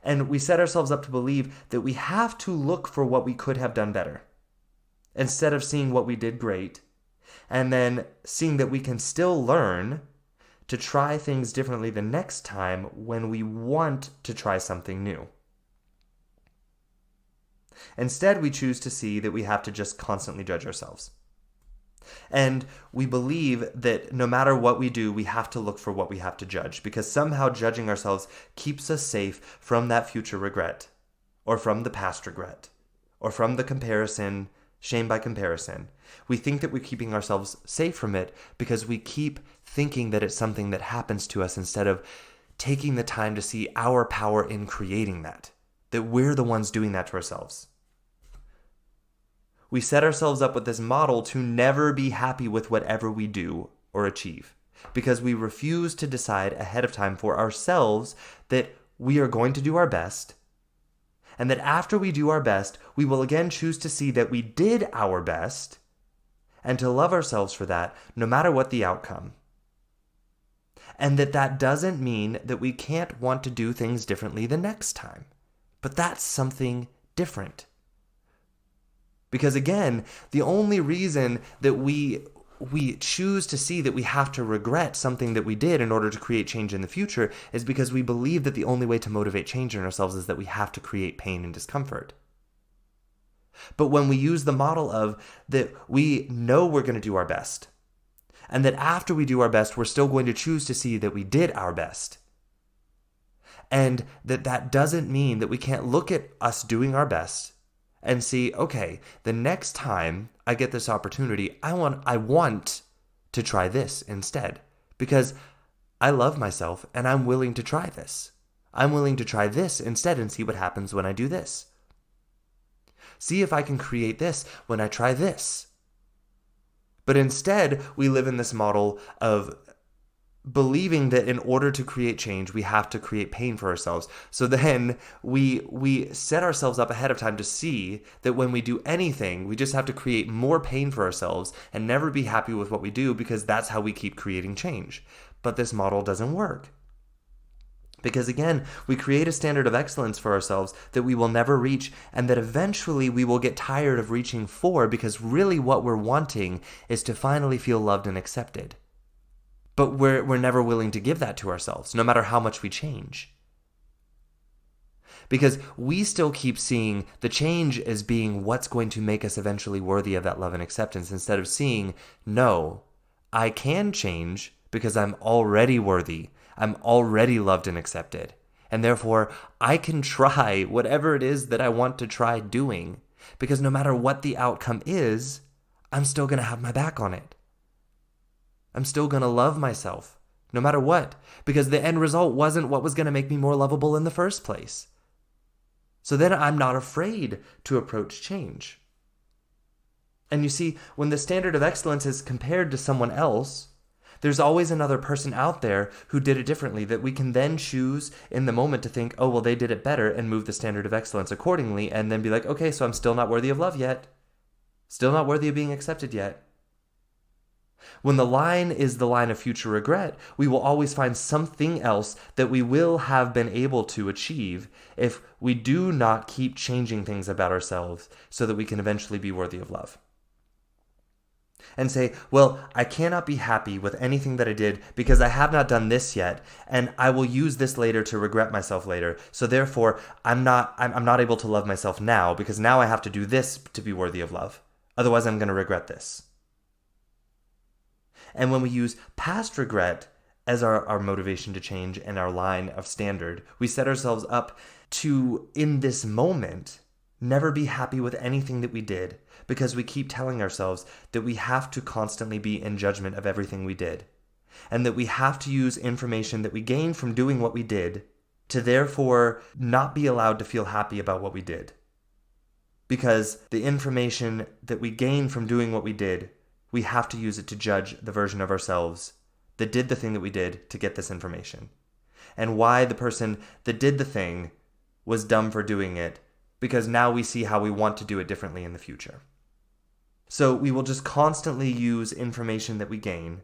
And we set ourselves up to believe that we have to look for what we could have done better, instead of seeing what we did great, and then seeing that we can still learn to try things differently the next time when we want to try something new. Instead, we choose to see that we have to just constantly judge ourselves. And we believe that no matter what we do, we have to look for what we have to judge, because somehow judging ourselves keeps us safe from that future regret, or from the past regret, or from the comparison, shame by comparison. We think that we're keeping ourselves safe from it because we keep thinking that it's something that happens to us instead of taking the time to see our power in creating that we're the ones doing that to ourselves. We set ourselves up with this model to never be happy with whatever we do or achieve, because we refuse to decide ahead of time for ourselves that we are going to do our best, and that after we do our best, we will again choose to see that we did our best, and to love ourselves for that, no matter what the outcome. And that doesn't mean that we can't want to do things differently the next time, but that's something different. Because again, the only reason that we choose to see that we have to regret something that we did in order to create change in the future is because we believe that the only way to motivate change in ourselves is that we have to create pain and discomfort. But when we use the model of that we know we're going to do our best, and that after we do our best, we're still going to choose to see that we did our best, and that doesn't mean that we can't look at us doing our best and see, okay, the next time I get this opportunity, I want to try this instead, because I love myself and I'm willing to try this. I'm willing to try this instead and see what happens when I do this. See if I can create this when I try this. But instead, we live in this model of believing that in order to create change, we have to create pain for ourselves. So then we set ourselves up ahead of time to see that when we do anything, we just have to create more pain for ourselves and never be happy with what we do, because that's how we keep creating change. But this model doesn't work. Because again, we create a standard of excellence for ourselves that we will never reach, and that eventually we will get tired of reaching for, because really what we're wanting is to finally feel loved and accepted. But we're never willing to give that to ourselves, no matter how much we change. Because we still keep seeing the change as being what's going to make us eventually worthy of that love and acceptance, instead of seeing, no, I can change because I'm already worthy. I'm already loved and accepted. And therefore, I can try whatever it is that I want to try doing. Because no matter what the outcome is, I'm still going to have my back on it. I'm still going to love myself, no matter what, because the end result wasn't what was going to make me more lovable in the first place. So then I'm not afraid to approach change. And you see, when the standard of excellence is compared to someone else, there's always another person out there who did it differently that we can then choose in the moment to think, oh, well, they did it better, and move the standard of excellence accordingly, and then be like, okay, so I'm still not worthy of love yet. Still not worthy of being accepted yet. When the line is the line of future regret, we will always find something else that we will have been able to achieve if we do not keep changing things about ourselves so that we can eventually be worthy of love. And say, well, I cannot be happy with anything that I did because I have not done this yet, and I will use this later to regret myself later. So therefore, I'm not able to love myself now, because now I have to do this to be worthy of love. Otherwise, I'm going to regret this. And when we use past regret as our motivation to change and our line of standard, we set ourselves up to, in this moment, never be happy with anything that we did, because we keep telling ourselves that we have to constantly be in judgment of everything we did, and that we have to use information that we gained from doing what we did to therefore not be allowed to feel happy about what we did. Because the information that we gained from doing what we did, we have to use it to judge the version of ourselves that did the thing that we did to get this information. And why the person that did the thing was dumb for doing it, because now we see how we want to do it differently in the future. So we will just constantly use information that we gain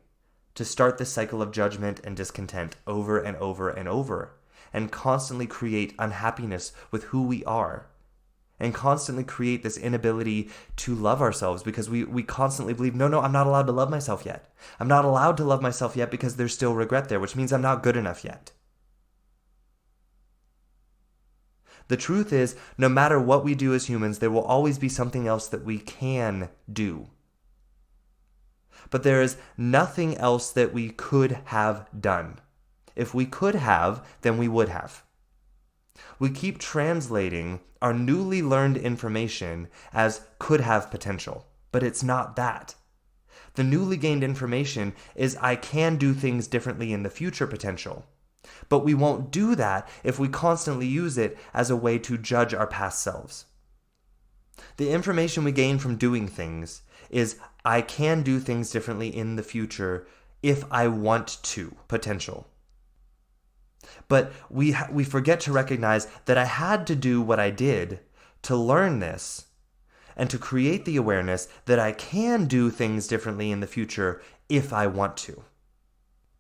to start this cycle of judgment and discontent over and over and over, and constantly create unhappiness with who we are. And constantly create this inability to love ourselves, because we constantly believe, no, I'm not allowed to love myself yet. I'm not allowed to love myself yet because there's still regret there, which means I'm not good enough yet. The truth is, no matter what we do as humans, there will always be something else that we can do. But there is nothing else that we could have done. If we could have, then we would have. We keep translating our newly learned information as could have potential, but it's not that. The newly gained information is I can do things differently in the future potential. But we won't do that if we constantly use it as a way to judge our past selves. The information we gain from doing things is I can do things differently in the future if I want to potential. But we forget to recognize that I had to do what I did to learn this and to create the awareness that I can do things differently in the future if I want to.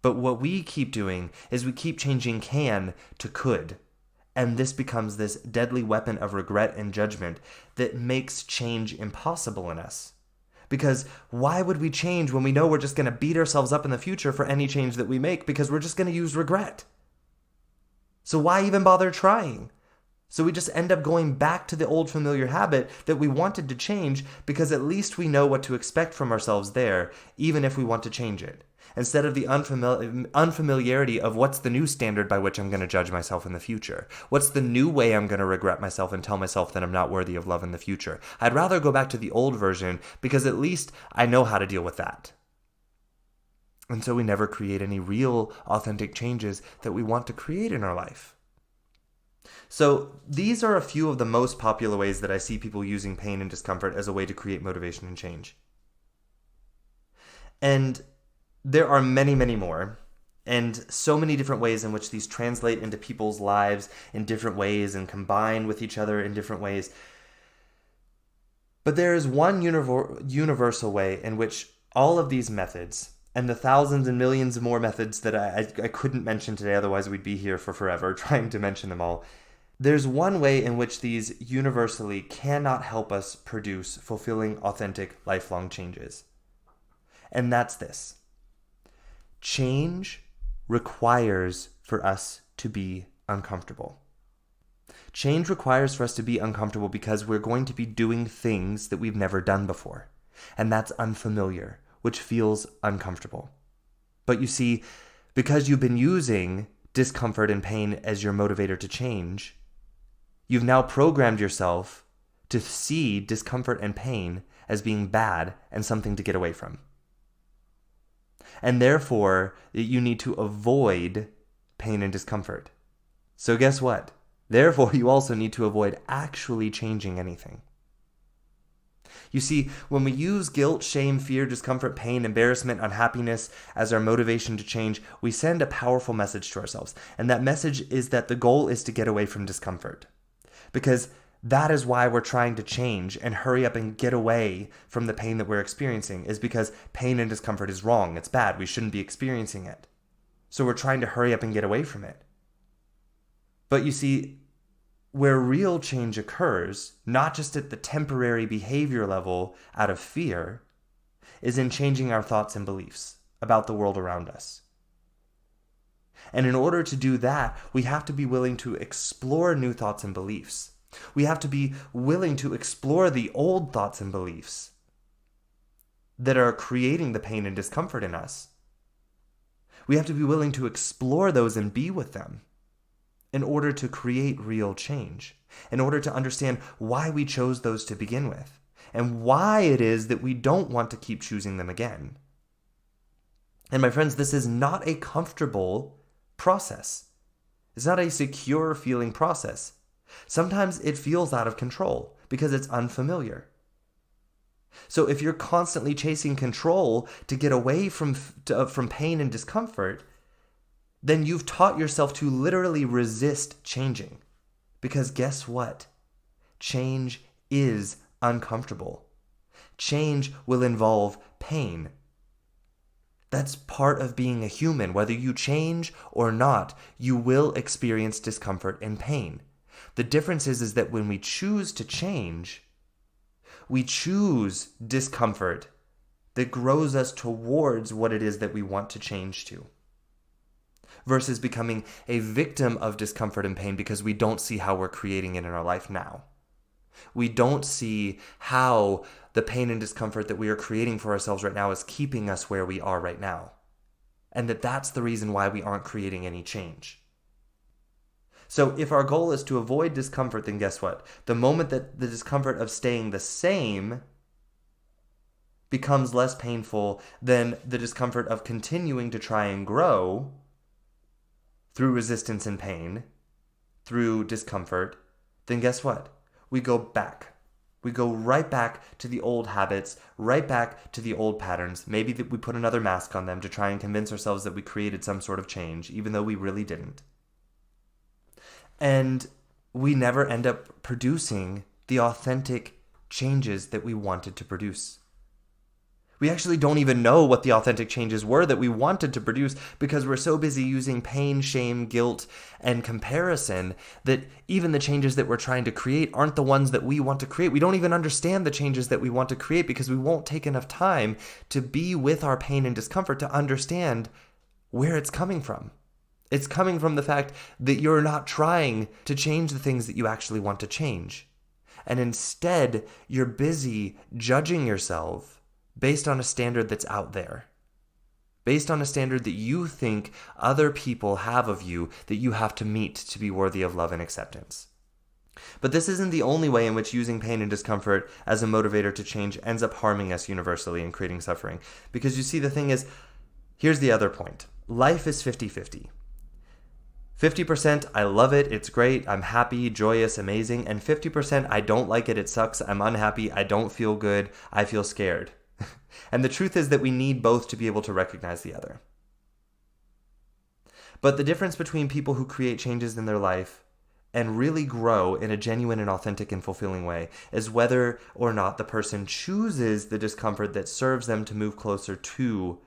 But what we keep doing is we keep changing can to could. And this becomes this deadly weapon of regret and judgment that makes change impossible in us. Because why would we change when we know we're just going to beat ourselves up in the future for any change that we make, because we're just going to use regret? So why even bother trying? So we just end up going back to the old familiar habit that we wanted to change, because at least we know what to expect from ourselves there, even if we want to change it. Instead of the unfamiliarity of what's the new standard by which I'm going to judge myself in the future. What's the new way I'm going to regret myself and tell myself that I'm not worthy of love in the future. I'd rather go back to the old version, because at least I know how to deal with that. And so we never create any real, authentic changes that we want to create in our life. So these are a few of the most popular ways that I see people using pain and discomfort as a way to create motivation and change. And there are many, many more, and so many different ways in which these translate into people's lives in different ways and combine with each other in different ways. But there is one universal way in which all of these methods, and the thousands and millions of more methods that I couldn't mention today, otherwise we'd be here for forever trying to mention them all. There's one way in which these universally cannot help us produce fulfilling, authentic, lifelong changes. And that's this. Change requires for us to be uncomfortable. Change requires for us to be uncomfortable because we're going to be doing things that we've never done before. And that's unfamiliar, which feels uncomfortable. But you see, because you've been using discomfort and pain as your motivator to change, you've now programmed yourself to see discomfort and pain as being bad and something to get away from. And therefore, you need to avoid pain and discomfort. So guess what? Therefore, you also need to avoid actually changing anything. You see, when we use guilt, shame, fear, discomfort, pain, embarrassment, unhappiness as our motivation to change, we send a powerful message to ourselves. And that message is that the goal is to get away from discomfort. Because that is why we're trying to change and hurry up and get away from the pain that we're experiencing, is because pain and discomfort is wrong. It's bad. We shouldn't be experiencing it. So we're trying to hurry up and get away from it. But you see, where real change occurs, not just at the temporary behavior level out of fear, is in changing our thoughts and beliefs about the world around us. And in order to do that, we have to be willing to explore new thoughts and beliefs. We have to be willing to explore the old thoughts and beliefs that are creating the pain and discomfort in us. We have to be willing to explore those and be with them in order to create real change, in order to understand why we chose those to begin with, and why it is that we don't want to keep choosing them again. And my friends, this is not a comfortable process. It's not a secure feeling process. Sometimes it feels out of control because it's unfamiliar. So if you're constantly chasing control to get away from pain and discomfort, then you've taught yourself to literally resist changing. Because guess what? Change is uncomfortable. Change will involve pain. That's part of being a human. Whether you change or not, you will experience discomfort and pain. The difference is that when we choose to change, we choose discomfort that grows us towards what it is that we want to change to, versus becoming a victim of discomfort and pain because we don't see how we're creating it in our life now. We don't see how the pain and discomfort that we are creating for ourselves right now is keeping us where we are right now. And that's the reason why we aren't creating any change. So if our goal is to avoid discomfort, then guess what? The moment that the discomfort of staying the same becomes less painful than the discomfort of continuing to try and grow through resistance and pain, through discomfort, then guess what? We go back. We go right back to the old habits, right back to the old patterns. Maybe that we put another mask on them to try and convince ourselves that we created some sort of change, even though we really didn't. And we never end up producing the authentic changes that we wanted to produce. We actually don't even know what the authentic changes were that we wanted to produce because we're so busy using pain, shame, guilt, and comparison that even the changes that we're trying to create aren't the ones that we want to create. We don't even understand the changes that we want to create because we won't take enough time to be with our pain and discomfort to understand where it's coming from. It's coming from the fact that you're not trying to change the things that you actually want to change. And instead, you're busy judging yourself based on a standard that's out there, based on a standard that you think other people have of you that you have to meet to be worthy of love and acceptance. But this isn't the only way in which using pain and discomfort as a motivator to change ends up harming us universally and creating suffering. Because you see, the thing is, here's the other point. Life is 50-50. 50% I love it, it's great, I'm happy, joyous, amazing, and 50% I don't like it, it sucks, I'm unhappy, I don't feel good, I feel scared. And the truth is that we need both to be able to recognize the other. But the difference between people who create changes in their life and really grow in a genuine and authentic and fulfilling way is whether or not the person chooses the discomfort that serves them to move closer to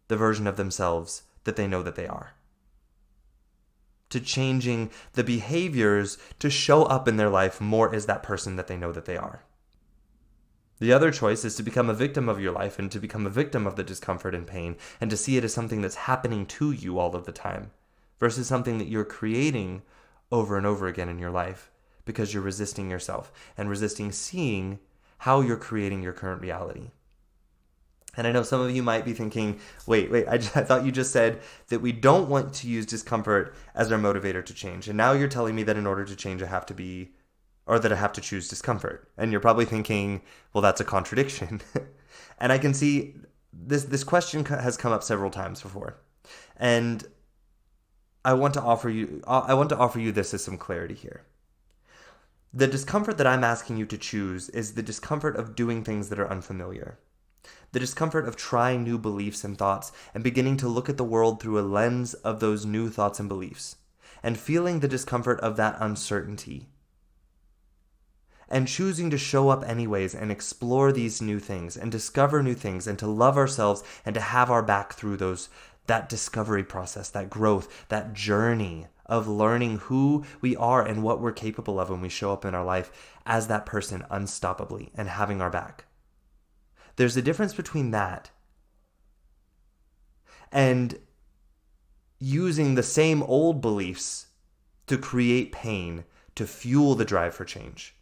the version of themselves that they know that they are. To changing the behaviors to show up in their life more as that person that they know that they are. The other choice is to become a victim of your life and to become a victim of the discomfort and pain and to see it as something that's happening to you all of the time versus something that you're creating over and over again in your life because you're resisting yourself and resisting seeing how you're creating your current reality. And I know some of you might be thinking, wait, I thought you just said that we don't want to use discomfort as our motivator to change. And now you're telling me that in order to change, I have to choose discomfort. And you're probably thinking, well, that's a contradiction. And I can see this question has come up several times before. And I want to offer you this as some clarity here. The discomfort that I'm asking you to choose is the discomfort of doing things that are unfamiliar. The discomfort of trying new beliefs and thoughts and beginning to look at the world through a lens of those new thoughts and beliefs, and feeling the discomfort of that uncertainty. And choosing to show up anyways and explore these new things and discover new things and to love ourselves and to have our back through that discovery process, that growth, that journey of learning who we are and what we're capable of when we show up in our life as that person unstoppably and having our back. There's a difference between that and using the same old beliefs to create pain to fuel the drive for change.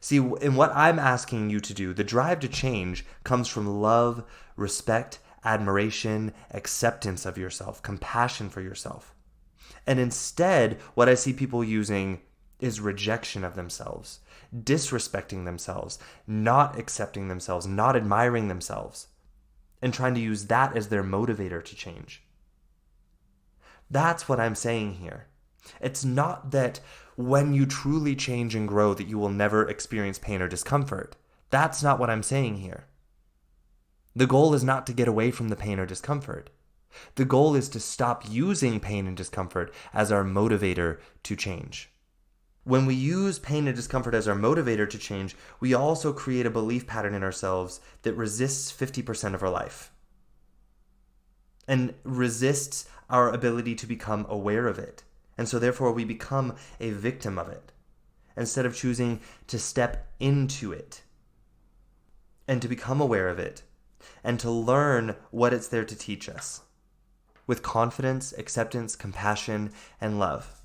See, in what I'm asking you to do, the drive to change comes from love, respect, admiration, acceptance of yourself, compassion for yourself. And instead, what I see people using is rejection of themselves, disrespecting themselves, not accepting themselves, not admiring themselves, and trying to use that as their motivator to change. That's what I'm saying here. It's not that when you truly change and grow that you will never experience pain or discomfort. That's not what I'm saying here. The goal is not to get away from the pain or discomfort. The goal is to stop using pain and discomfort as our motivator to change. When we use pain and discomfort as our motivator to change, we also create a belief pattern in ourselves that resists 50% of our life and resists our ability to become aware of it. And so therefore we become a victim of it instead of choosing to step into it and to become aware of it and to learn what it's there to teach us with confidence, acceptance, compassion, and love.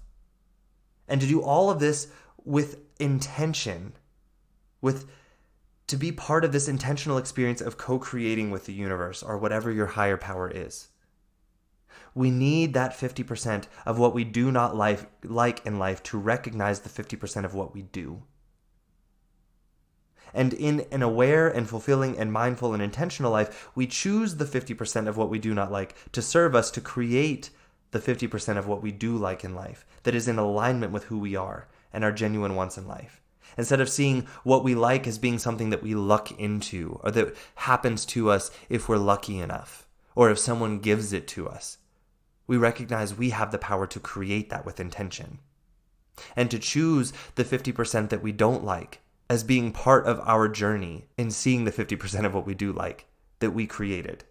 And to do all of this with intention, to be part of this intentional experience of co-creating with the universe or whatever your higher power is. We need that 50% of what we do not like in life to recognize the 50% of what we do. And in an aware and fulfilling and mindful and intentional life, we choose the 50% of what we do not like to serve us to create the 50% of what we do like in life that is in alignment with who we are and our genuine wants in life. Instead of seeing what we like as being something that we luck into or that happens to us if we're lucky enough or if someone gives it to us, we recognize we have the power to create that with intention and to choose the 50% that we don't like as being part of our journey in seeing the 50% of what we do like that we created.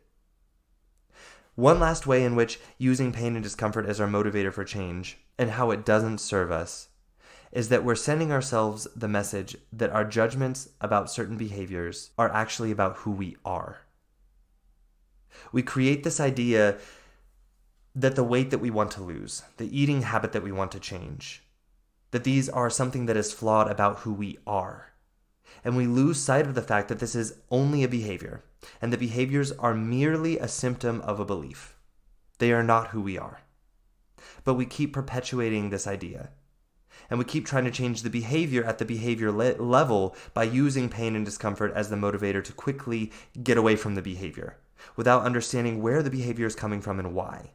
One last way in which using pain and discomfort as our motivator for change and how it doesn't serve us is that we're sending ourselves the message that our judgments about certain behaviors are actually about who we are. We create this idea that the weight that we want to lose, the eating habit that we want to change, that these are something that is flawed about who we are. And we lose sight of the fact that this is only a behavior, and the behaviors are merely a symptom of a belief. They are not who we are. But we keep perpetuating this idea. And we keep trying to change the behavior at the behavior level by using pain and discomfort as the motivator to quickly get away from the behavior, without understanding where the behavior is coming from and why.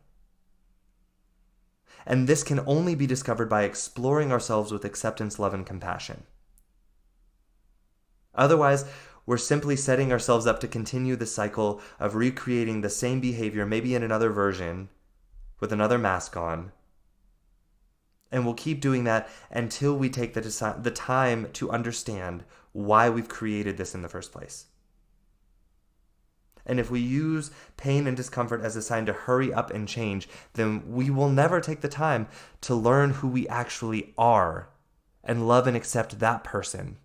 And this can only be discovered by exploring ourselves with acceptance, love, and compassion. Otherwise, we're simply setting ourselves up to continue the cycle of recreating the same behavior, maybe in another version, with another mask on. And we'll keep doing that until we take the time to understand why we've created this in the first place. And if we use pain and discomfort as a sign to hurry up and change, then we will never take the time to learn who we actually are and love and accept that person,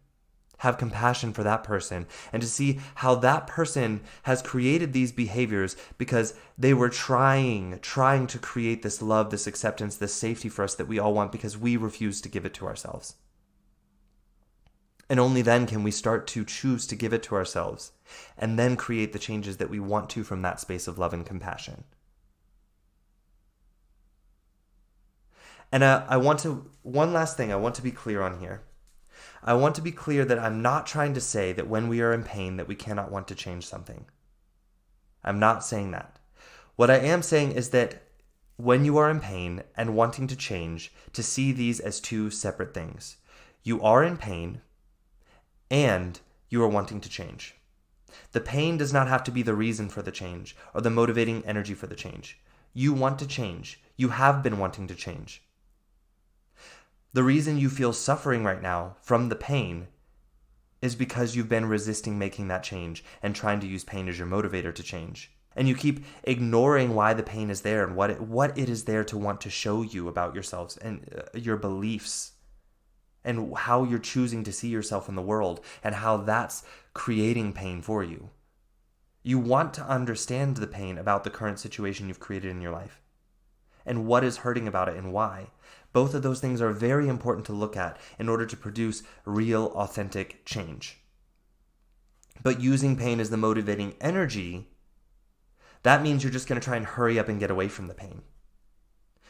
have compassion for that person, and to see how that person has created these behaviors because they were trying to create this love, this acceptance, this safety for us that we all want because we refuse to give it to ourselves. And only then can we start to choose to give it to ourselves and then create the changes that we want to from that space of love and compassion. And one last thing I want to be clear on here. I want to be clear that I'm not trying to say that when we are in pain that we cannot want to change something. I'm not saying that. What I am saying is that when you are in pain and wanting to change, to see these as two separate things. You are in pain and you are wanting to change. The pain does not have to be the reason for the change or the motivating energy for the change. You want to change. You have been wanting to change. The reason you feel suffering right now from the pain is because you've been resisting making that change and trying to use pain as your motivator to change. And you keep ignoring why the pain is there and what it is there to want to show you about yourselves and your beliefs and how you're choosing to see yourself in the world and how that's creating pain for you. You want to understand the pain about the current situation you've created in your life and what is hurting about it and why. Both of those things are very important to look at in order to produce real, authentic change. But using pain as the motivating energy, that means you're just going to try and hurry up and get away from the pain.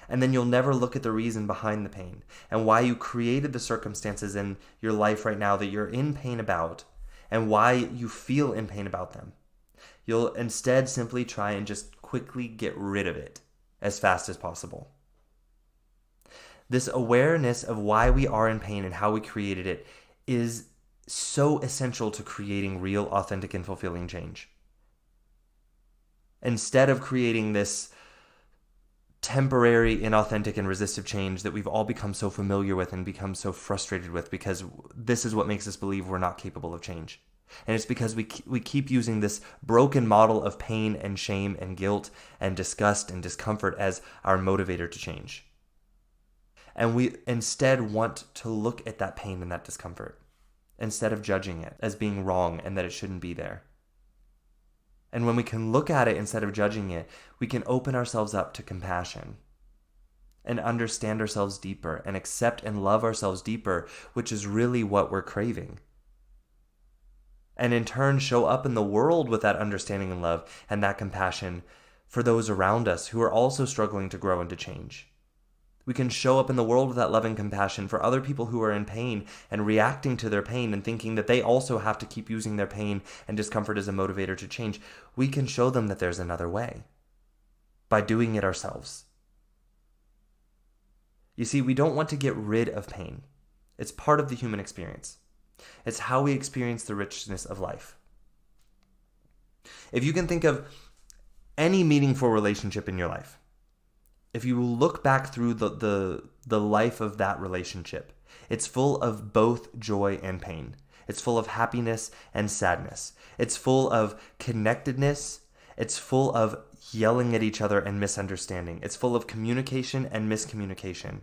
And then you'll never look at the reason behind the pain and why you created the circumstances in your life right now that you're in pain about and why you feel in pain about them. You'll instead simply try and just quickly get rid of it as fast as possible. This awareness of why we are in pain and how we created it is so essential to creating real, authentic, and fulfilling change. Instead of creating this temporary, inauthentic, and resistive change that we've all become so familiar with and become so frustrated with because this is what makes us believe we're not capable of change. And it's because we keep using this broken model of pain and shame and guilt and disgust and discomfort as our motivator to change. And we instead want to look at that pain and that discomfort instead of judging it as being wrong and that it shouldn't be there. And when we can look at it instead of judging it, we can open ourselves up to compassion and understand ourselves deeper and accept and love ourselves deeper, which is really what we're craving. And in turn, show up in the world with that understanding and love and that compassion for those around us who are also struggling to grow and to change. We can show up in the world with that love and compassion for other people who are in pain and reacting to their pain and thinking that they also have to keep using their pain and discomfort as a motivator to change. We can show them that there's another way by doing it ourselves. You see, we don't want to get rid of pain. It's part of the human experience. It's how we experience the richness of life. If you can think of any meaningful relationship in your life, if you look back through the life of that relationship, it's full of both joy and pain. It's full of happiness and sadness. It's full of connectedness. It's full of yelling at each other and misunderstanding. It's full of communication and miscommunication.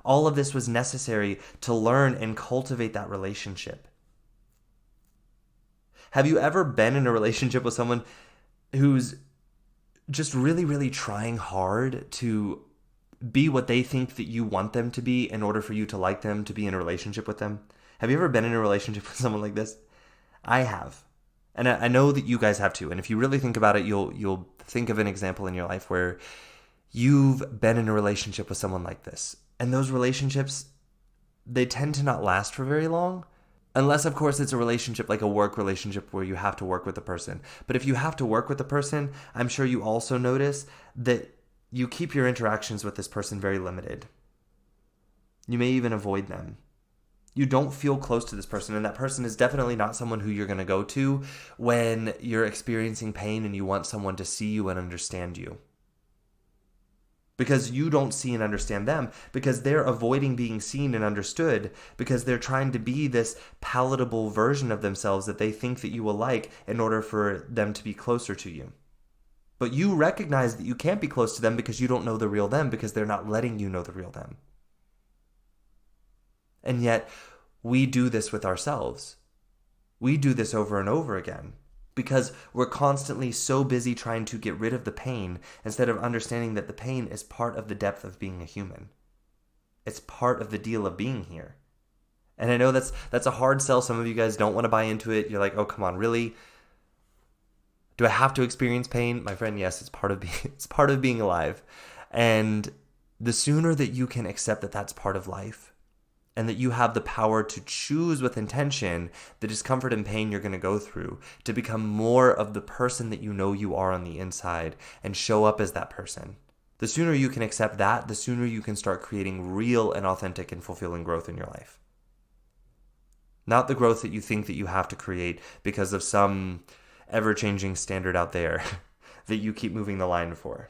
All of this was necessary to learn and cultivate that relationship. Have you ever been in a relationship with someone who's just really, really trying hard to be what they think that you want them to be in order for you to like them, to be in a relationship with them? Have you ever been in a relationship with someone like this? I have. And I know that you guys have too. And if you really think about it, you'll think of an example in your life where you've been in a relationship with someone like this. And those relationships, they tend to not last for very long. Unless, of course, it's a relationship like a work relationship where you have to work with the person. But if you have to work with the person, I'm sure you also notice that you keep your interactions with this person very limited. You may even avoid them. You don't feel close to this person, and that person is definitely not someone who you're going to go to when you're experiencing pain and you want someone to see you and understand you. Because you don't see and understand them, because they're avoiding being seen and understood, because they're trying to be this palatable version of themselves that they think that you will like in order for them to be closer to you. But you recognize that you can't be close to them because you don't know the real them, because they're not letting you know the real them. And yet, we do this with ourselves. We do this over and over again because we're constantly so busy trying to get rid of the pain instead of understanding that the pain is part of the depth of being a human. It's part of the deal of being here. And I know that's a hard sell. Some of you guys don't want to buy into it. You're like, oh, come on, really? Do I have to experience pain? My friend, yes, it's part of being alive. And the sooner that you can accept that that's part of life, and that you have the power to choose with intention the discomfort and pain you're going to go through to become more of the person that you know you are on the inside and show up as that person. The sooner you can accept that, the sooner you can start creating real and authentic and fulfilling growth in your life. Not the growth that you think that you have to create because of some ever-changing standard out there that you keep moving the line for.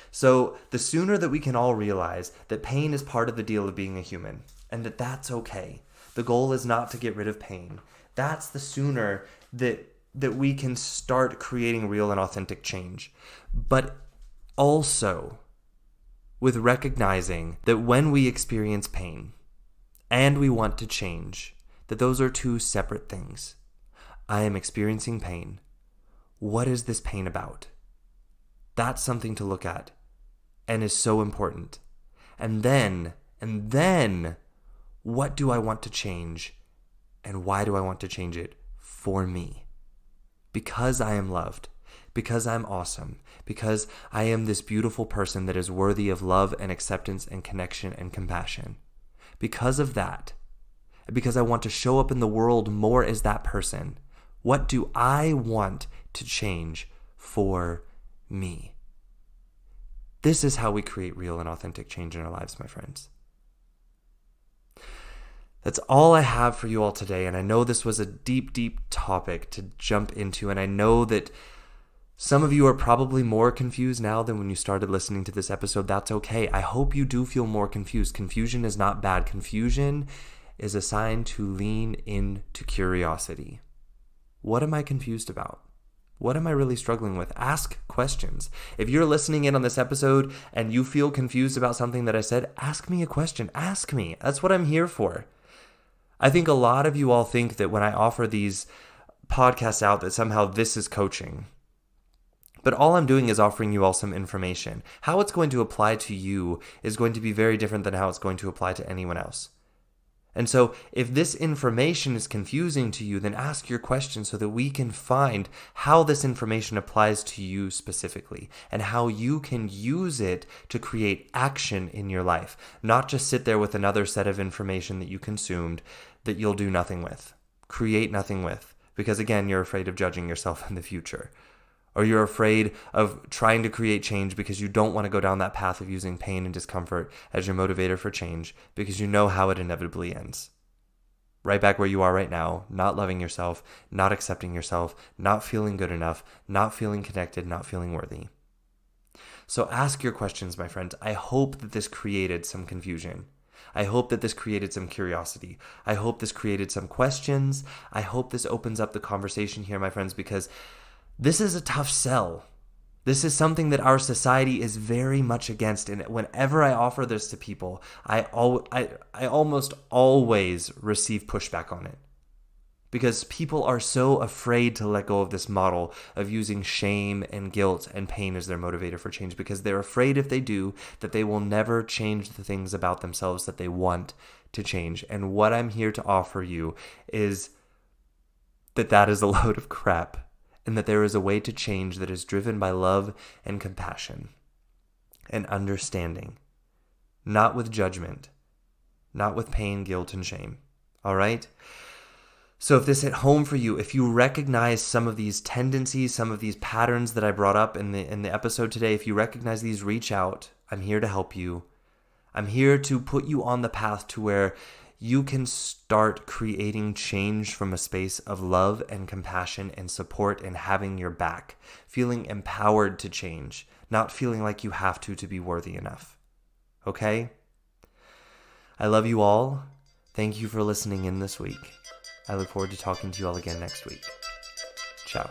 So the sooner that we can all realize that pain is part of the deal of being a human and that that's okay. The goal is not to get rid of pain. That's the sooner that we can start creating real and authentic change. But also with recognizing that when we experience pain and we want to change, that those are two separate things. I am experiencing pain. What is this pain about? That's something to look at and is so important. And then, what do I want to change and why do I want to change it for me? Because I am loved, because I'm awesome, because I am this beautiful person that is worthy of love and acceptance and connection and compassion. Because of that, because I want to show up in the world more as that person, what do I want to change for me? This is how we create real and authentic change in our lives, my friends. That's all I have for you all today, and I know this was a deep, deep topic to jump into, and I know that some of you are probably more confused now than when you started listening to this episode. That's okay. I hope you do feel more confused. Confusion is not bad. Confusion is a sign to lean into curiosity. What am I confused about? What am I really struggling with? Ask questions. If you're listening in on this episode and you feel confused about something that I said, ask me a question. Ask me. That's what I'm here for. I think a lot of you all think that when I offer these podcasts out that somehow this is coaching. But all I'm doing is offering you all some information. How it's going to apply to you is going to be very different than how it's going to apply to anyone else. And so if this information is confusing to you, then ask your question so that we can find how this information applies to you specifically and how you can use it to create action in your life, not just sit there with another set of information that you consumed that you'll do nothing with, create nothing with, because again, you're afraid of judging yourself in the future. Or you're afraid of trying to create change because you don't want to go down that path of using pain and discomfort as your motivator for change because you know how it inevitably ends. Right back where you are right now, not loving yourself, not accepting yourself, not feeling good enough, not feeling connected, not feeling worthy. So ask your questions, my friends. I hope that this created some confusion. I hope that this created some curiosity. I hope this created some questions. I hope this opens up the conversation here, my friends, because this is a tough sell. This is something that our society is very much against. And whenever I offer this to people, I almost always receive pushback on it. Because people are so afraid to let go of this model of using shame and guilt and pain as their motivator for change. Because they're afraid if they do, that they will never change the things about themselves that they want to change. And what I'm here to offer you is that is a load of crap. And that there is a way to change that is driven by love and compassion and understanding, not with judgment, not with pain, guilt, and shame. All right? So if this hit home for you, if you recognize some of these tendencies, some of these patterns that I brought up in the episode today, if you recognize these, reach out. I'm here to help you. I'm here to put you on the path to where you can start creating change from a space of love and compassion and support and having your back, feeling empowered to change, not feeling like you have to be worthy enough. Okay? I love you all. Thank you for listening in this week. I look forward to talking to you all again next week. Ciao.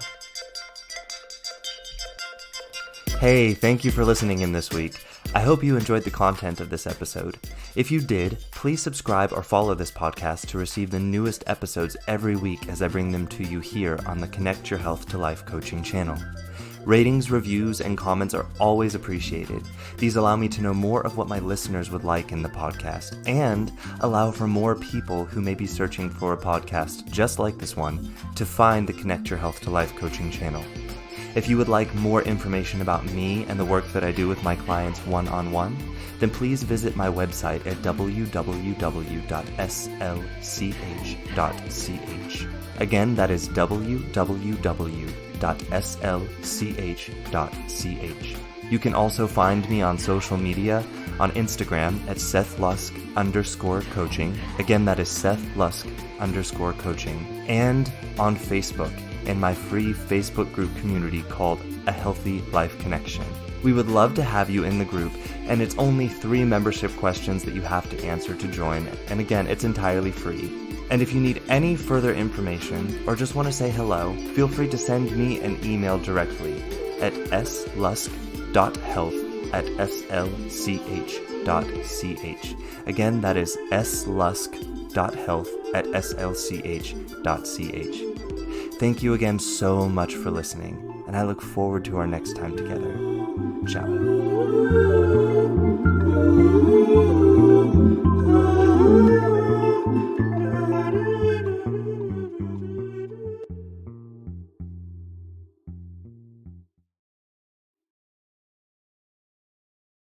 Hey, thank you for listening in this week. I hope you enjoyed the content of this episode. If you did, please subscribe or follow this podcast to receive the newest episodes every week as I bring them to you here on the Connect Your Health to Life coaching channel. Ratings, reviews, and comments are always appreciated. These allow me to know more of what my listeners would like in the podcast and allow for more people who may be searching for a podcast just like this one to find the Connect Your Health to Life coaching channel. If you would like more information about me and the work that I do with my clients one-on-one, then please visit my website at www.slch.ch. Again, that is www.slch.ch. You can also find me on social media on Instagram at SethLusk_coaching. Again, that is SethLusk_coaching. And on Facebook in my free Facebook group community called A Healthy Life Connection. We would love to have you in the group, and it's only 3 membership questions that you have to answer to join. And again, it's entirely free. And if you need any further information or just want to say hello, feel free to send me an email directly at slusk.health@slch.ch. Again, that is slusk.health@slch.ch. Thank you again so much for listening, and I look forward to our next time together. Ciao.